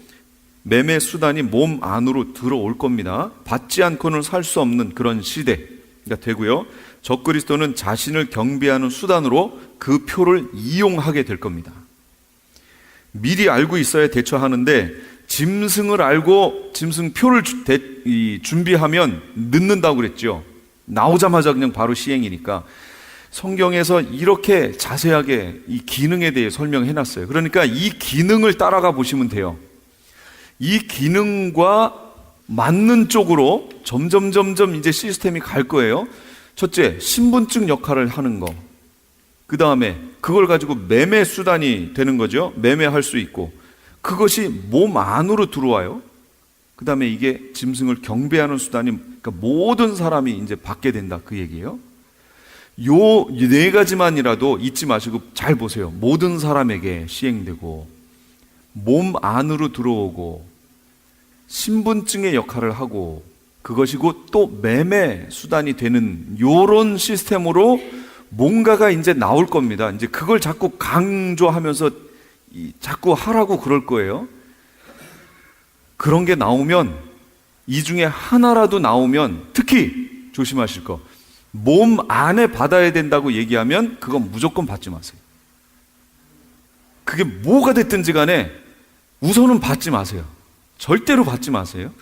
매매 수단이 몸 안으로 들어올 겁니다. 받지 않고는 살 수 없는 그런 시대가 되고요. 적그리스도는 자신을 경배하는 수단으로 그 표를 이용하게 될 겁니다. 미리 알고 있어야 대처하는데, 짐승을 알고 짐승표를 준비하면 늦는다고 그랬죠. 나오자마자 그냥 바로 시행이니까. 성경에서 이렇게 자세하게 이 기능에 대해 설명해 놨어요. 그러니까 이 기능을 따라가 보시면 돼요. 이 기능과 맞는 쪽으로 점점 이제 시스템이 갈 거예요. 첫째, 신분증 역할을 하는 거. 그 다음에 그걸 가지고 매매 수단이 되는 거죠. 매매할 수 있고, 그것이 몸 안으로 들어와요. 그 다음에 이게 짐승을 경배하는 수단이, 그러니까 모든 사람이 이제 받게 된다 그 얘기예요. 요 네 가지만이라도 잊지 마시고 잘 보세요. 모든 사람에게 시행되고, 몸 안으로 들어오고, 신분증의 역할을 하고, 그것이고 또 매매 수단이 되는 요런 시스템으로 뭔가가 이제 나올 겁니다. 이제 그걸 자꾸 강조하면서 자꾸 하라고 그럴 거예요. 그런 게 나오면, 이 중에 하나라도 나오면, 특히 조심하실 거, 몸 안에 받아야 된다고 얘기하면 그건 무조건 받지 마세요. 그게 뭐가 됐든지 간에 우선은 받지 마세요. 절대로 받지 마세요.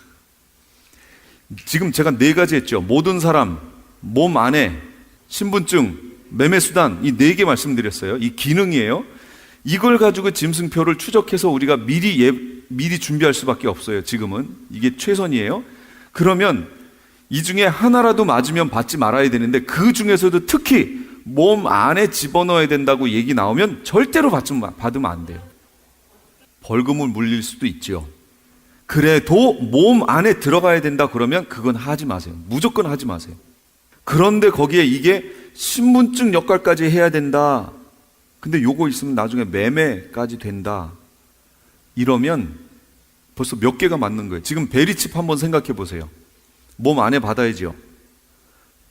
지금 제가 4가지 했죠. 모든 사람, 몸 안에, 신분증, 매매수단, 이 4개 말씀드렸어요. 이 기능이에요. 이걸 가지고 짐승표를 추적해서 우리가 미리 준비할 수밖에 없어요. 지금은 이게 최선이에요. 그러면 이 중에 하나라도 맞으면 받지 말아야 되는데, 그 중에서도 특히 몸 안에 집어넣어야 된다고 얘기 나오면 절대로 받으면 안 돼요. 벌금을 물릴 수도 있죠. 그래도 몸 안에 들어가야 된다 그러면 그건 하지 마세요. 무조건 하지 마세요. 그런데 거기에 이게 신분증 역할까지 해야 된다. 근데 요거 있으면 나중에 매매까지 된다. 이러면 벌써 몇 개가 맞는 거예요. 지금 베리칩 한번 생각해 보세요. 몸 안에 받아야죠.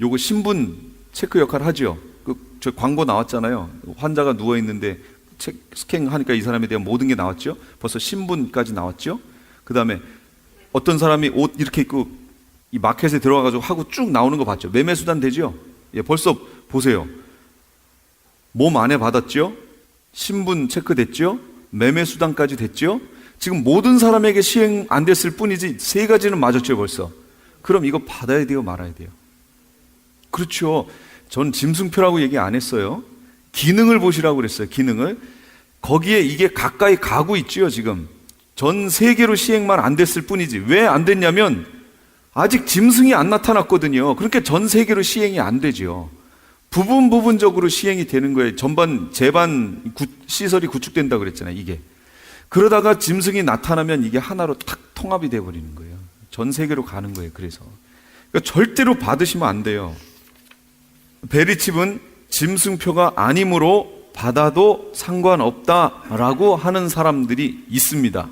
요거 신분 체크 역할 하죠. 저 광고 나왔잖아요. 환자가 누워 있는데 스캔하니까 이 사람에 대한 모든 게 나왔죠. 벌써 신분까지 나왔죠. 그 다음에 어떤 사람이 옷 이렇게 입고 이 마켓에 들어가가지고 하고 쭉 나오는 거 봤죠. 매매 수단 되죠. 예, 벌써 보세요. 몸 안에 받았죠. 신분 체크됐죠. 매매 수단까지 됐죠. 지금 모든 사람에게 시행 안 됐을 뿐이지 세 가지는 맞았죠 벌써. 그럼 이거 받아야 돼요, 말아야 돼요? 그렇죠. 전 짐승표라고 얘기 안 했어요. 기능을 보시라고 그랬어요. 기능을. 거기에 이게 가까이 가고 있죠 지금. 전 세계로 시행만 안 됐을 뿐이지. 왜 안 됐냐면 아직 짐승이 안 나타났거든요. 그러니까 전 세계로 시행이 안 되죠. 부분적으로 시행이 되는 거예요. 제반 시설이 구축된다 그랬잖아요, 이게. 그러다가 짐승이 나타나면 이게 하나로 탁 통합이 돼버리는 거예요. 전 세계로 가는 거예요, 그래서. 그러니까 절대로 받으시면 안 돼요. 베리칩은 짐승표가 아니므로 받아도 상관없다라고 하는 사람들이 있습니다.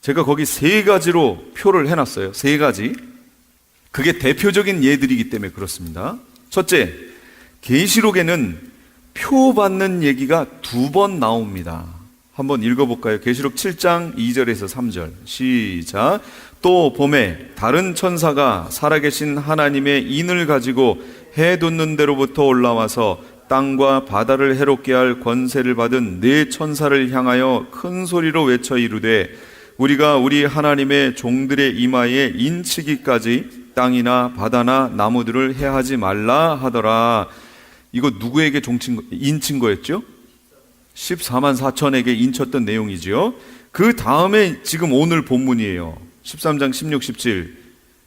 제가 거기 세 가지로 표를 해놨어요. 세 가지. 그게 대표적인 예들이기 때문에 그렇습니다. 첫째, 계시록에는 표 받는 얘기가 2번 나옵니다. 한번 읽어볼까요? 계시록 7장 2절에서 3절 시작. 또 봄에 다른 천사가 살아계신 하나님의 인을 가지고 해 돋는 데로부터 올라와서 땅과 바다를 해롭게 할 권세를 받은 네 천사를 향하여 큰 소리로 외쳐 이르되 우리가 우리 하나님의 종들의 이마에 인치기까지 땅이나 바다나 나무들을 해하지 말라 하더라. 이거 누구에게 인친 거였죠? 14만 4천에게 인쳤던 내용이지요. 그 다음에 지금 오늘 본문이에요. 13장 16, 17.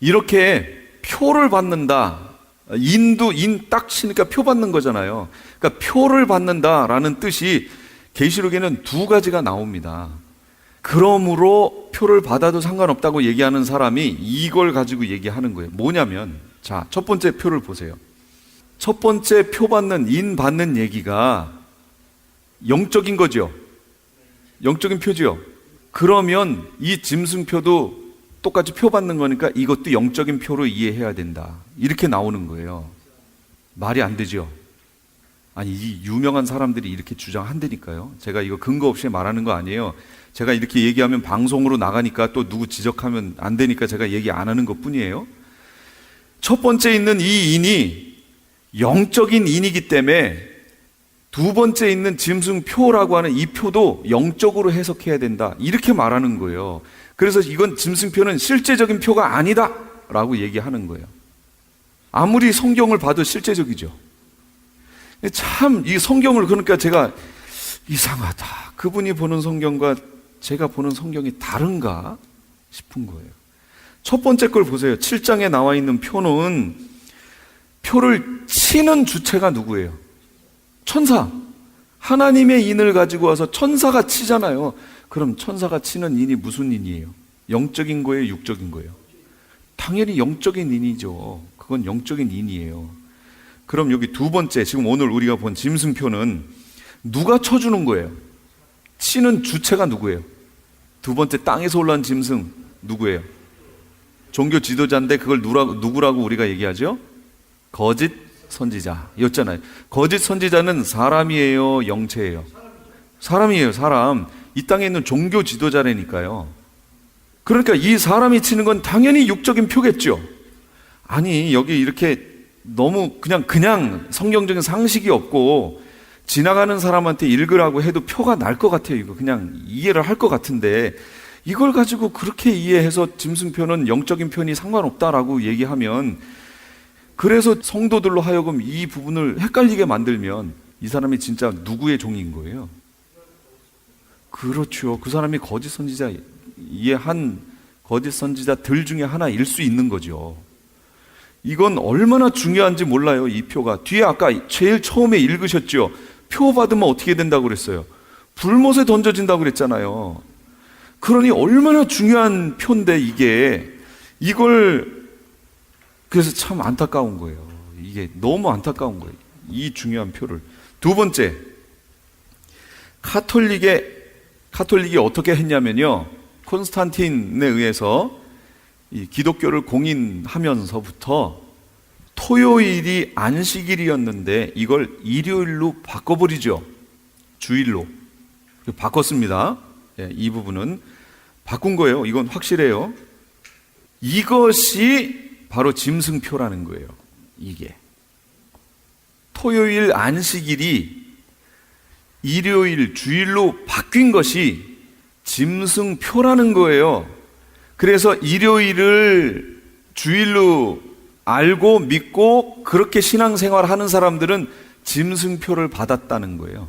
이렇게 표를 받는다. 인 딱 치니까 표 받는 거잖아요. 그러니까 표를 받는다라는 뜻이 계시록에는 2가지가 나옵니다. 그러므로 표를 받아도 상관없다고 얘기하는 사람이 이걸 가지고 얘기하는 거예요. 뭐냐면, 자, 첫 번째 표를 보세요. 첫 번째 표 받는, 인 받는 얘기가 영적인 거죠. 영적인 표죠. 그러면 이 짐승표도 똑같이 표 받는 거니까 이것도 영적인 표로 이해해야 된다. 이렇게 나오는 거예요. 말이 안 되죠. 아니, 이 유명한 사람들이 이렇게 주장한다니까요. 제가 이거 근거 없이 말하는 거 아니에요. 제가 이렇게 얘기하면 방송으로 나가니까 또 누구 지적하면 안 되니까 제가 얘기 안 하는 것 뿐이에요. 첫 번째 있는 이 인이 영적인 인이기 때문에 두 번째 있는 짐승표라고 하는 이 표도 영적으로 해석해야 된다. 이렇게 말하는 거예요. 그래서 이건 짐승표는 실제적인 표가 아니다 라고 얘기하는 거예요. 아무리 성경을 봐도 실제적이죠. 참 이 성경을 그러니까 제가 이상하다. 그분이 보는 성경과 제가 보는 성경이 다른가 싶은 거예요. 첫 번째 걸 보세요. 7장에 나와 있는 표는 표를 치는 주체가 누구예요? 천사. 하나님의 인을 가지고 와서 천사가 치잖아요. 그럼 천사가 치는 인이 무슨 인이에요? 영적인 거예요? 육적인 거예요? 당연히 영적인 인이죠. 그건 영적인 인이에요. 그럼 여기 두 번째, 지금 오늘 우리가 본 짐승표는 누가 쳐주는 거예요? 치는 주체가 누구예요? 두 번째 땅에서 올라온 짐승 누구예요? 종교 지도자인데 그걸 누구라고 우리가 얘기하죠? 거짓 선지자였잖아요. 거짓 선지자는 사람이에요? 영체예요? 사람이에요, 사람. 이 땅에 있는 종교 지도자라니까요. 그러니까 이 사람이 치는 건 당연히 육적인 표겠죠. 아니, 여기 이렇게 너무 그냥 성경적인 상식이 없고 지나가는 사람한테 읽으라고 해도 표가 날 것 같아요. 이거 그냥 이해를 할 것 같은데 이걸 가지고 그렇게 이해해서 짐승표는 영적인 표현이 상관없다라고 얘기하면, 그래서 성도들로 하여금 이 부분을 헷갈리게 만들면 이 사람이 진짜 누구의 종인 거예요? 그렇죠. 그 사람이 거짓 선지자들 중에 하나일 수 있는 거죠. 이건 얼마나 중요한지 몰라요. 이 표가. 뒤에 아까 제일 처음에 읽으셨죠? 표 받으면 어떻게 된다고 그랬어요? 불못에 던져진다고 그랬잖아요. 그러니 얼마나 중요한 표인데 이걸 그래서 참 안타까운 거예요. 이게 너무 안타까운 거예요. 이 중요한 표를. 두 번째, 카톨릭이 어떻게 했냐면요, 콘스탄틴에 의해서 이 기독교를 공인하면서부터 토요일이 안식일이었는데 이걸 일요일로 바꿔버리죠. 주일로 바꿨습니다. 이 부분은 바꾼 거예요. 이건 확실해요. 이것이 바로 짐승표라는 거예요. 이게 토요일 안식일이 일요일 주일로 바뀐 것이 짐승표라는 거예요. 그래서 일요일을 주일로 알고 믿고 그렇게 신앙생활하는 사람들은 짐승표를 받았다는 거예요.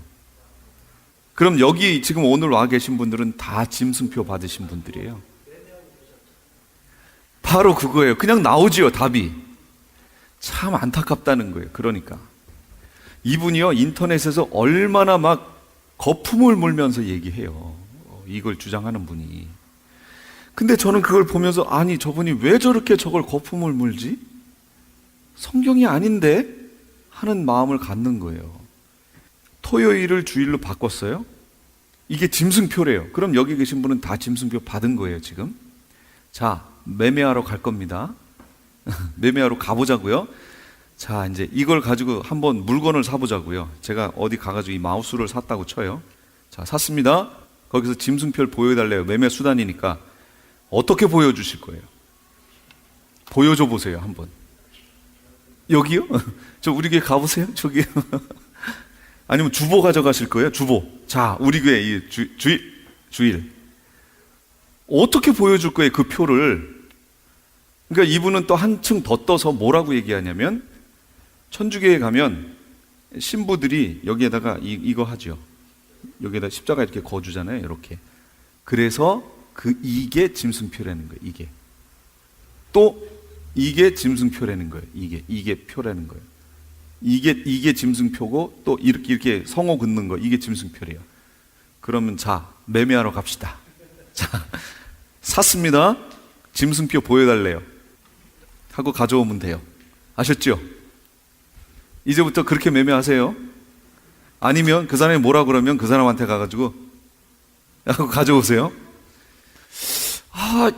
그럼 여기 지금 오늘 와 계신 분들은 다 짐승표 받으신 분들이에요. 바로 그거예요. 그냥 나오지요, 답이. 참 안타깝다는 거예요. 그러니까 이분이요, 인터넷에서 얼마나 막 거품을 물면서 얘기해요. 이걸 주장하는 분이. 근데 저는 그걸 보면서, 아니, 저분이 왜 저렇게 저걸 거품을 물지? 성경이 아닌데? 하는 마음을 갖는 거예요. 토요일을 주일로 바꿨어요? 이게 짐승표래요. 그럼 여기 계신 분은 다 짐승표 받은 거예요, 지금. 자, 매매하러 갈 겁니다. 매매하러 가보자고요. 자, 이제 이걸 가지고 한번 물건을 사보자고요. 제가 어디 가가지고 이 마우스를 샀다고 쳐요. 자, 샀습니다. 거기서 짐승표를 보여달래요. 매매 수단이니까. 어떻게 보여주실 거예요? 보여줘 보세요, 한번. 여기요? 저 우리 교회 가보세요? 저기요? 아니면 주보 가져가실 거예요? 주보. 자, 우리 교회 이 주일. 어떻게 보여줄 거예요, 그 표를? 그러니까 이분은 또 한층 더 떠서 뭐라고 얘기하냐면, 천주교에 가면 신부들이 여기에다가 이거 하죠. 여기에다 십자가 이렇게 거주잖아요, 이렇게. 그래서 이게 짐승표라는 거예요, 이게. 또 이게 짐승표라는 거예요, 이게 표라는 거예요. 이게 짐승표고, 또 이렇게 성호 긋는 거, 이게 짐승표래요. 그러면 자, 매매하러 갑시다. 자, 샀습니다. 짐승표 보여달래요. 하고 가져오면 돼요. 아셨죠? 이제부터 그렇게 매매하세요. 아니면 그 사람이 뭐라 그러면 그 사람한테 가가지고 하고 가져오세요.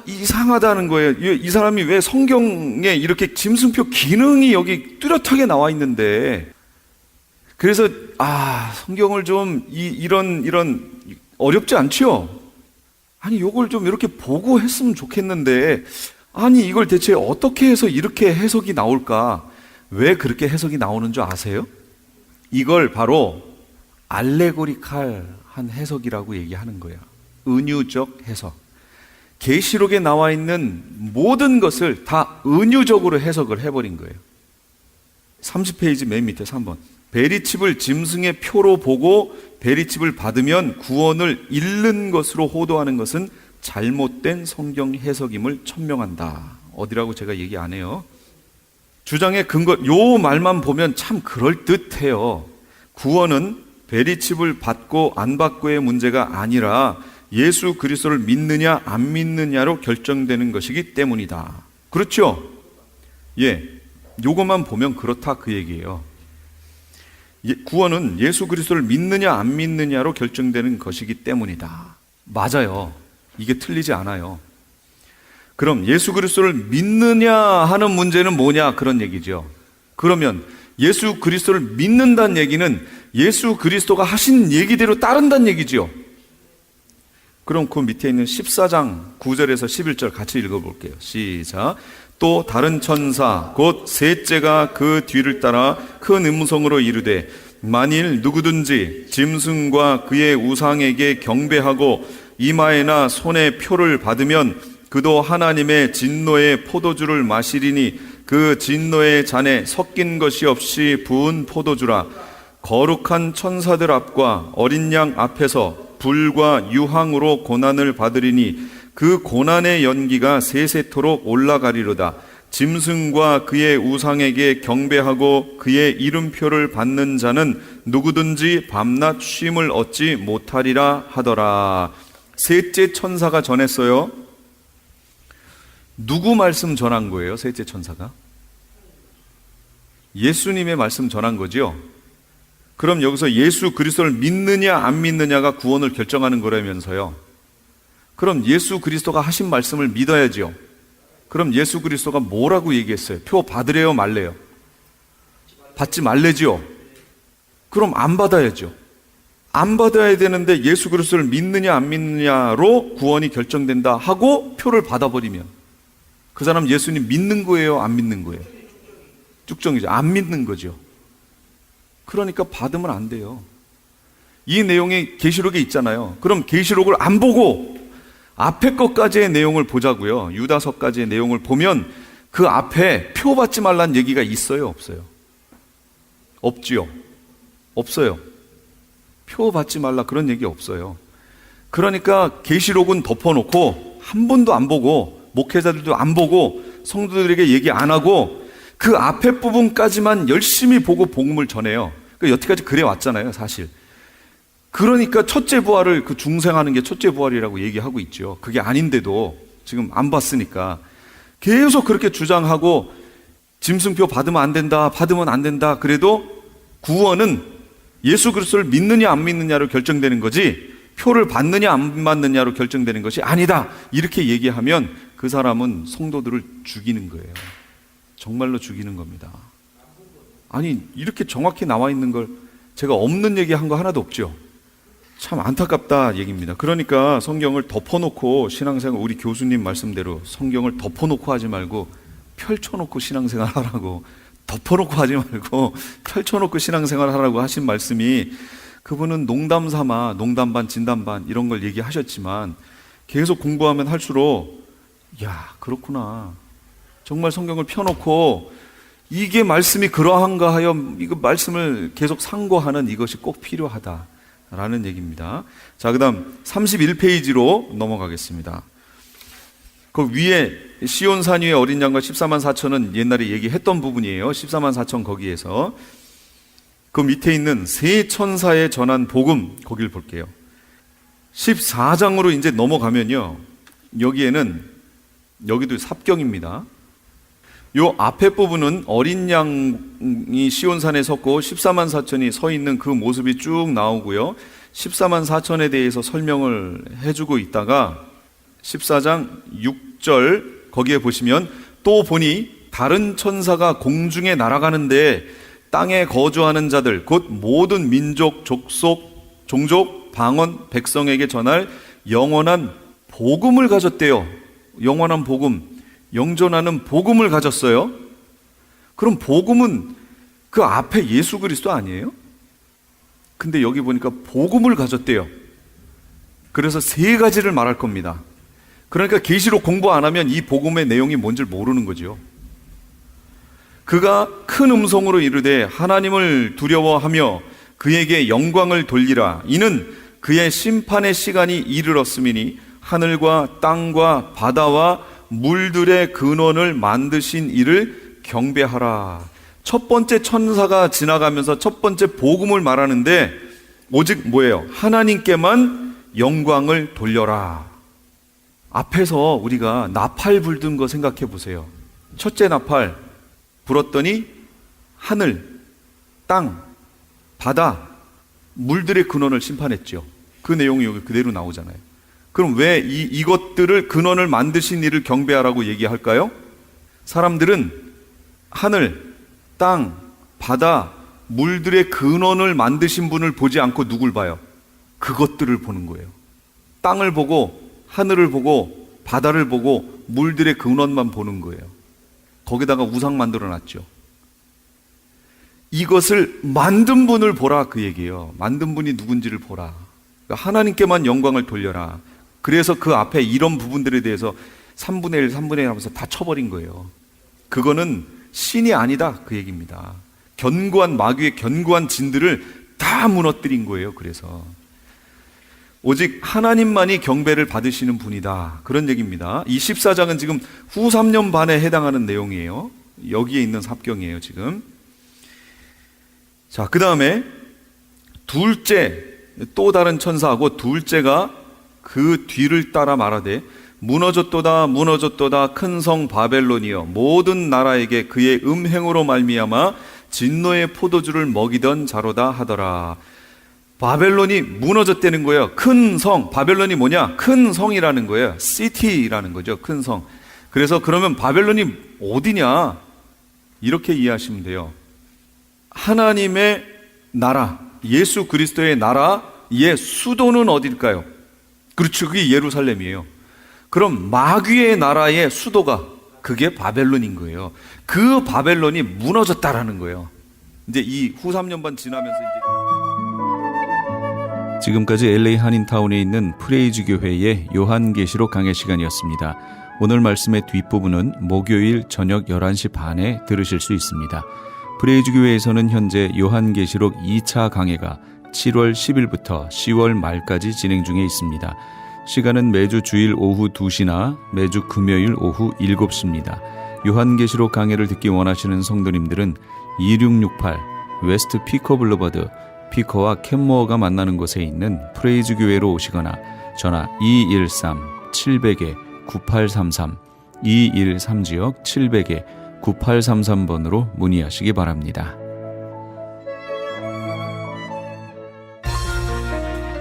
이상하다는 거예요. 이 사람이 왜 성경에 이렇게 짐승표 기능이 여기 뚜렷하게 나와 있는데, 그래서 성경을 좀 이런 어렵지 않죠? 아니, 요걸 좀 이렇게 보고 했으면 좋겠는데, 아니, 이걸 대체 어떻게 해서 이렇게 해석이 나올까? 왜 그렇게 해석이 나오는 줄 아세요? 이걸 바로 알레고리칼한 해석이라고 얘기하는 거야. 은유적 해석. 계시록에 나와 있는 모든 것을 다 은유적으로 해석을 해버린 거예요. 30페이지 맨 밑에 3번. 베리칩을 짐승의 표로 보고 베리칩을 받으면 구원을 잃는 것으로 호도하는 것은 잘못된 성경 해석임을 천명한다. 어디라고 제가 얘기 안 해요. 주장의 근거, 요 말만 보면 참 그럴듯해요. 구원은 베리칩을 받고 안 받고의 문제가 아니라 예수 그리스도를 믿느냐 안 믿느냐로 결정되는 것이기 때문이다. 그렇죠? 예, 요것만 보면 그렇다 그 얘기예요. 구원은 예수 그리스도를 믿느냐 안 믿느냐로 결정되는 것이기 때문이다. 맞아요. 이게 틀리지 않아요. 그럼 예수 그리스도를 믿느냐 하는 문제는 뭐냐, 그런 얘기죠. 그러면 예수 그리스도를 믿는다는 얘기는 예수 그리스도가 하신 얘기대로 따른다는 얘기죠. 그럼 그 밑에 있는 14장 9절에서 11절 같이 읽어볼게요. 시작. 또 다른 천사 곧 셋째가 그 뒤를 따라 큰 음성으로 이르되, 만일 누구든지 짐승과 그의 우상에게 경배하고 이마에나 손에 표를 받으면 그도 하나님의 진노의 포도주를 마시리니 그 진노의 잔에 섞인 것이 없이 부은 포도주라. 거룩한 천사들 앞과 어린 양 앞에서 불과 유황으로 고난을 받으리니 그 고난의 연기가 세세토록 올라가리로다. 짐승과 그의 우상에게 경배하고 그의 이름표를 받는 자는 누구든지 밤낮 쉼을 얻지 못하리라 하더라. 셋째 천사가 전했어요. 누구 말씀 전한 거예요? 셋째 천사가? 예수님의 말씀 전한 거죠. 그럼 여기서 예수 그리스도를 믿느냐 안 믿느냐가 구원을 결정하는 거라면서요. 그럼 예수 그리스도가 하신 말씀을 믿어야죠. 그럼 예수 그리스도가 뭐라고 얘기했어요? 표 받으래요 말래요? 받지 말래죠. 그럼 안 받아야죠. 안 받아야 되는데 예수 그리스도를 믿느냐 안 믿느냐로 구원이 결정된다 하고 표를 받아버리면 그 사람 예수님 믿는 거예요? 안 믿는 거예요? 쭉정이죠. 안 믿는 거죠. 그러니까 받으면 안 돼요. 이 내용이 계시록에 있잖아요. 그럼 계시록을 안 보고 앞에 것까지의 내용을 보자고요. 유다서까지의 내용을 보면 그 앞에 표 받지 말란 얘기가 있어요? 없어요? 없지요. 없어요. 표 받지 말라 그런 얘기 없어요. 그러니까 계시록은 덮어놓고 한 번도 안 보고 목회자들도 안 보고 성도들에게 얘기 안 하고 그 앞에 부분까지만 열심히 보고 복음을 전해요. 여태까지 그래 왔잖아요, 사실. 그러니까 첫째 부활을 그 중생하는 게 첫째 부활이라고 얘기하고 있죠. 그게 아닌데도 지금 안 봤으니까 계속 그렇게 주장하고 짐승표 받으면 안 된다, 받으면 안 된다. 그래도 구원은 예수 그리스도를 믿느냐 안 믿느냐로 결정되는 거지 표를 받느냐 안 받느냐로 결정되는 것이 아니다. 이렇게 얘기하면 그 사람은 성도들을 죽이는 거예요. 정말로 죽이는 겁니다. 아니 이렇게 정확히 나와 있는 걸 제가 없는 얘기한 거 하나도 없죠. 참 안타깝다 얘기입니다. 그러니까 성경을 덮어놓고 신앙생활, 우리 교수님 말씀대로 성경을 덮어놓고 하지 말고 펼쳐놓고 신앙생활 하라고, 덮어놓고 하지 말고 펼쳐놓고 신앙생활 하라고 하신 말씀이, 그분은 농담 삼아 농담 반 진담 반 이런 걸 얘기하셨지만 계속 공부하면 할수록 야 그렇구나, 정말 성경을 펴놓고 이게 말씀이 그러한가 하여 이거 말씀을 계속 상고하는 이것이 꼭 필요하다라는 얘기입니다. 자, 그 다음 31페이지로 넘어가겠습니다. 그 위에 시온산 위에 어린 양과 14만 4천은 옛날에 얘기했던 부분이에요. 14만 4천 거기에서 그 밑에 있는 세 천사에 전한 복음, 거기를 볼게요. 14장으로 이제 넘어가면요, 여기도 삽경입니다. 요 앞에 부분은 어린 양이 시온산에 섰고 14만 4천이 서 있는 그 모습이 쭉 나오고요. 14만 4천에 대해서 설명을 해주고 있다가 14장 6절 거기에 보시면 또 보니 다른 천사가 공중에 날아가는데 땅에 거주하는 자들 곧 모든 민족, 족속, 종족, 방언, 백성에게 전할 영원한 복음을 가졌대요. 영원한 복음, 영존하는 복음을 가졌어요. 그럼 복음은 그 앞에 예수 그리스도 아니에요? 근데 여기 보니까 복음을 가졌대요. 그래서 세 가지를 말할 겁니다. 그러니까 계시록 공부 안 하면 이 복음의 내용이 뭔지 모르는 거죠. 그가 큰 음성으로 이르되 하나님을 두려워하며 그에게 영광을 돌리라. 이는 그의 심판의 시간이 이르렀음이니 하늘과 땅과 바다와 물들의 근원을 만드신 이를 경배하라. 첫 번째 천사가 지나가면서 첫 번째 복음을 말하는데 오직 뭐예요? 하나님께만 영광을 돌려라. 앞에서 우리가 나팔 불던 거 생각해 보세요. 첫째 나팔 불었더니 하늘, 땅, 바다, 물들의 근원을 심판했죠. 그 내용이 여기 그대로 나오잖아요. 그럼 왜 이것들을 근원을 만드신 이를 경배하라고 얘기할까요? 사람들은 하늘, 땅, 바다, 물들의 근원을 만드신 분을 보지 않고 누굴 봐요? 그것들을 보는 거예요. 땅을 보고 하늘을 보고 바다를 보고 물들의 근원만 보는 거예요. 거기다가 우상 만들어 놨죠. 이것을 만든 분을 보라 그 얘기예요. 만든 분이 누군지를 보라. 그러니까 하나님께만 영광을 돌려라. 그래서 그 앞에 이런 부분들에 대해서 3분의 1, 3분의 1 하면서 다 쳐버린 거예요. 그거는 신이 아니다 그 얘기입니다. 견고한 마귀의 견고한 진들을 다 무너뜨린 거예요. 그래서 오직 하나님만이 경배를 받으시는 분이다, 그런 얘기입니다. 이 14장은 지금 후 3년 반에 해당하는 내용이에요. 여기에 있는 삽경이에요 지금. 자, 그 다음에 둘째, 또 다른 천사하고 둘째가 그 뒤를 따라 말하되 무너졌도다 무너졌도다 큰 성 바벨론이여 모든 나라에게 그의 음행으로 말미암아 진노의 포도주를 먹이던 자로다 하더라. 바벨론이 무너졌다는 거예요. 큰 성, 바벨론이 뭐냐? 큰 성이라는 거예요. 시티라는 거죠. 큰 성. 그래서 그러면 바벨론이 어디냐? 이렇게 이해하시면 돼요. 하나님의 나라, 예수 그리스도의 나라의 수도는 어딜까요? 그렇죠. 그게 예루살렘이에요. 그럼 마귀의 나라의 수도가 그게 바벨론인 거예요. 그 바벨론이 무너졌다라는 거예요. 이제 이 후 3년반 지나면서 지금까지 LA 한인타운에 있는 프레이즈 교회의 요한계시록 강해 시간이었습니다. 오늘 말씀의 뒷부분은 목요일 저녁 11시 반에 들으실 수 있습니다. 프레이즈 교회에서는 현재 요한계시록 2차 강해가 7월 10일부터 10월 말까지 진행 중에 있습니다. 시간은 매주 주일 오후 2시나 매주 금요일 오후 7시입니다. 요한계시록 강해를 듣기 원하시는 성도님들은 2668 웨스트 피커 블루버드 피커와 캔모어가 만나는 곳에 있는 프레이즈 교회로 오시거나 전화 213-700-9833 213지역 700-9833번으로 문의하시기 바랍니다.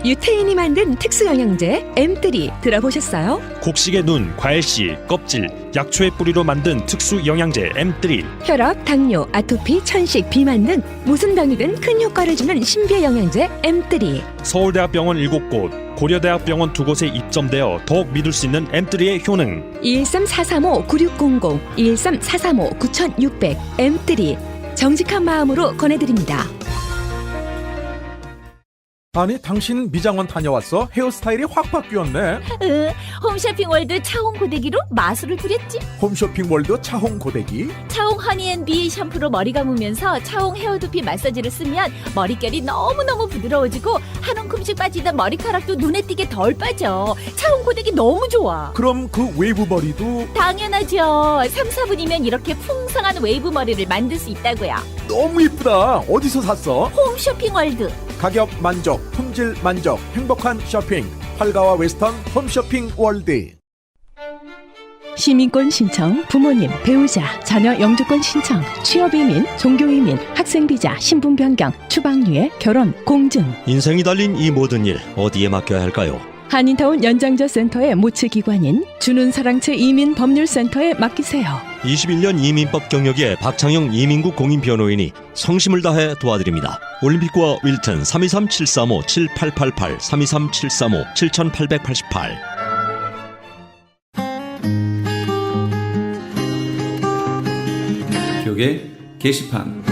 유태인이 만든 특수영양제 M3 들어보셨어요? 곡식의 눈, 과일씨, 껍질, 약초의 뿌리로 만든 특수 영양제 M3. 혈압, 당뇨, 아토피, 천식, 비만 등 무슨 병이든 큰 효과를 주는 신비의 영양제 M3. 서울대학병원 7곳, 고려대학병원 2곳에 입점되어 더욱 믿을 수 있는 M3의 효능. 213-435-9600, 213-435-9600 M3 정직한 마음으로 권해드립니다. 아니 당신 미장원 다녀왔어? 헤어스타일이 확 바뀌었네. 홈쇼핑월드 차홍 고데기로 마술을 부렸지. 홈쇼핑월드 차홍 고데기. 차홍 허니앤비 샴푸로 머리 감으면서 차홍 헤어두피 마사지를 쓰면 머릿결이 너무너무 부드러워지고 한 움큼씩 빠지던 머리카락도 눈에 띄게 덜 빠져. 차홍 고데기 너무 좋아. 그럼 그 웨이브 머리도 당연하죠. 3, 4분이면 이렇게 풍성한 웨이브 머리를 만들 수 있다고요. 너무 이쁘다. 어디서 샀어? 홈쇼핑월드. 가격 만족, 품질 만족, 행복한 쇼핑. 팔가와 웨스턴 홈쇼핑 월드. 시민권 신청, 부모님, 배우자, 자녀 영주권 신청, 취업이민, 종교이민, 학생비자, 신분 변경, 추방유예, 결혼, 공증. 인생이 달린 이 모든 일 어디에 맡겨야 할까요? 한인타운 연장자 센터의 모츠기관인 주눈사랑채 이민법률센터에 맡기세요. 21년 이민법 경력의 박창영 이민국 공인변호인이 성심을 다해 도와드립니다. 올림픽과 윌튼 323-735-7888 323-735-7888. 벽에 게시판.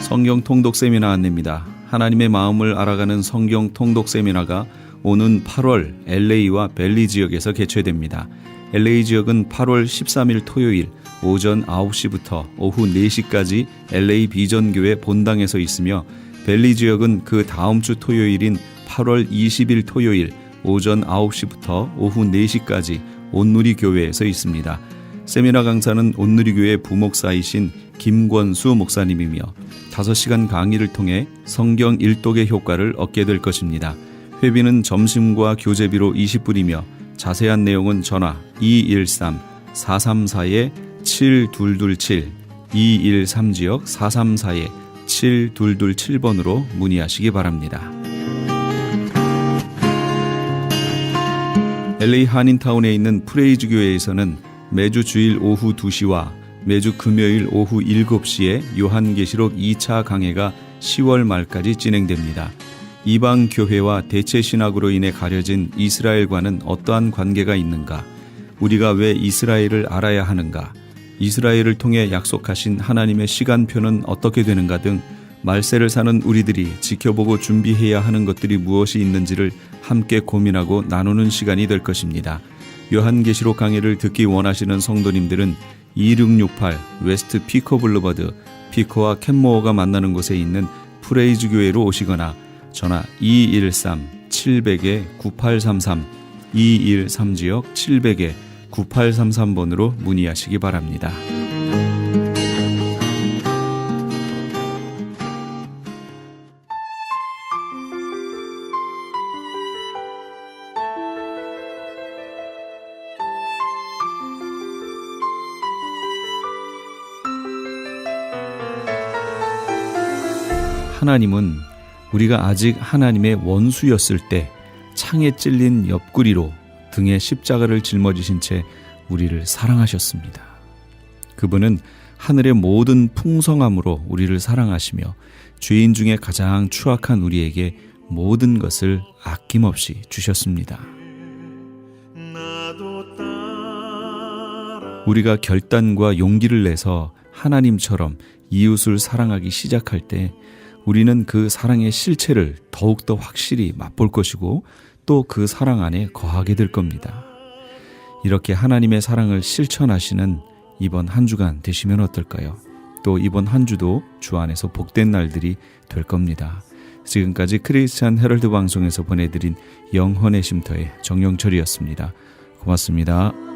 성경 통독 세미나 안내입니다. 하나님의 마음을 알아가는 성경 통독 세미나가 오는 8월 LA와 벨리 지역에서 개최됩니다. LA 지역은 8월 13일 토요일 오전 9시부터 오후 4시까지 LA 비전교회 본당에서 있으며 벨리 지역은 그 다음 주 토요일인 8월 20일 토요일 오전 9시부터 오후 4시까지 온누리 교회에서 있습니다. 세미나 강사는 온누리 교회 부목사이신 김권수 목사님이며 5시간 강의를 통해 성경 일독의 효과를 얻게 될 것입니다. 회비는 점심과 교재비로 20불이며 자세한 내용은 전화 213-434-7227 213지역 434-7227번으로 문의하시기 바랍니다. LA 한인타운에 있는 프레이즈 교회에서는 매주 주일 오후 2시와 매주 금요일 오후 7시에 요한계시록 2차 강해가 10월 말까지 진행됩니다. 이방 교회와 대체 신학으로 인해 가려진 이스라엘과는 어떠한 관계가 있는가? 우리가 왜 이스라엘을 알아야 하는가? 이스라엘을 통해 약속하신 하나님의 시간표는 어떻게 되는가 등 말세를 사는 우리들이 지켜보고 준비해야 하는 것들이 무엇이 있는지를 함께 고민하고 나누는 시간이 될 것입니다. 요한계시록 강해를 듣기 원하시는 성도님들은 2668 웨스트 피커 블루버드 피커와 캔모어가 만나는 곳에 있는 프레이즈 교회로 오시거나 전화 213-700-9833 213지역 700-9833번으로 문의하시기 바랍니다. 하나님은 우리가 아직 하나님의 원수였을 때 창에 찔린 옆구리로 등에 십자가를 짊어지신 채 우리를 사랑하셨습니다. 그분은 하늘의 모든 풍성함으로 우리를 사랑하시며 죄인 중에 가장 추악한 우리에게 모든 것을 아낌없이 주셨습니다. 우리가 결단과 용기를 내서 하나님처럼 이웃을 사랑하기 시작할 때 우리는 그 사랑의 실체를 더욱더 확실히 맛볼 것이고 또 그 사랑 안에 거하게 될 겁니다. 이렇게 하나님의 사랑을 실천하시는 이번 한 주간 되시면 어떨까요? 또 이번 한 주도 주 안에서 복된 날들이 될 겁니다. 지금까지 크리스찬 헤럴드 방송에서 보내드린 영혼의 쉼터의 정영철이었습니다. 고맙습니다.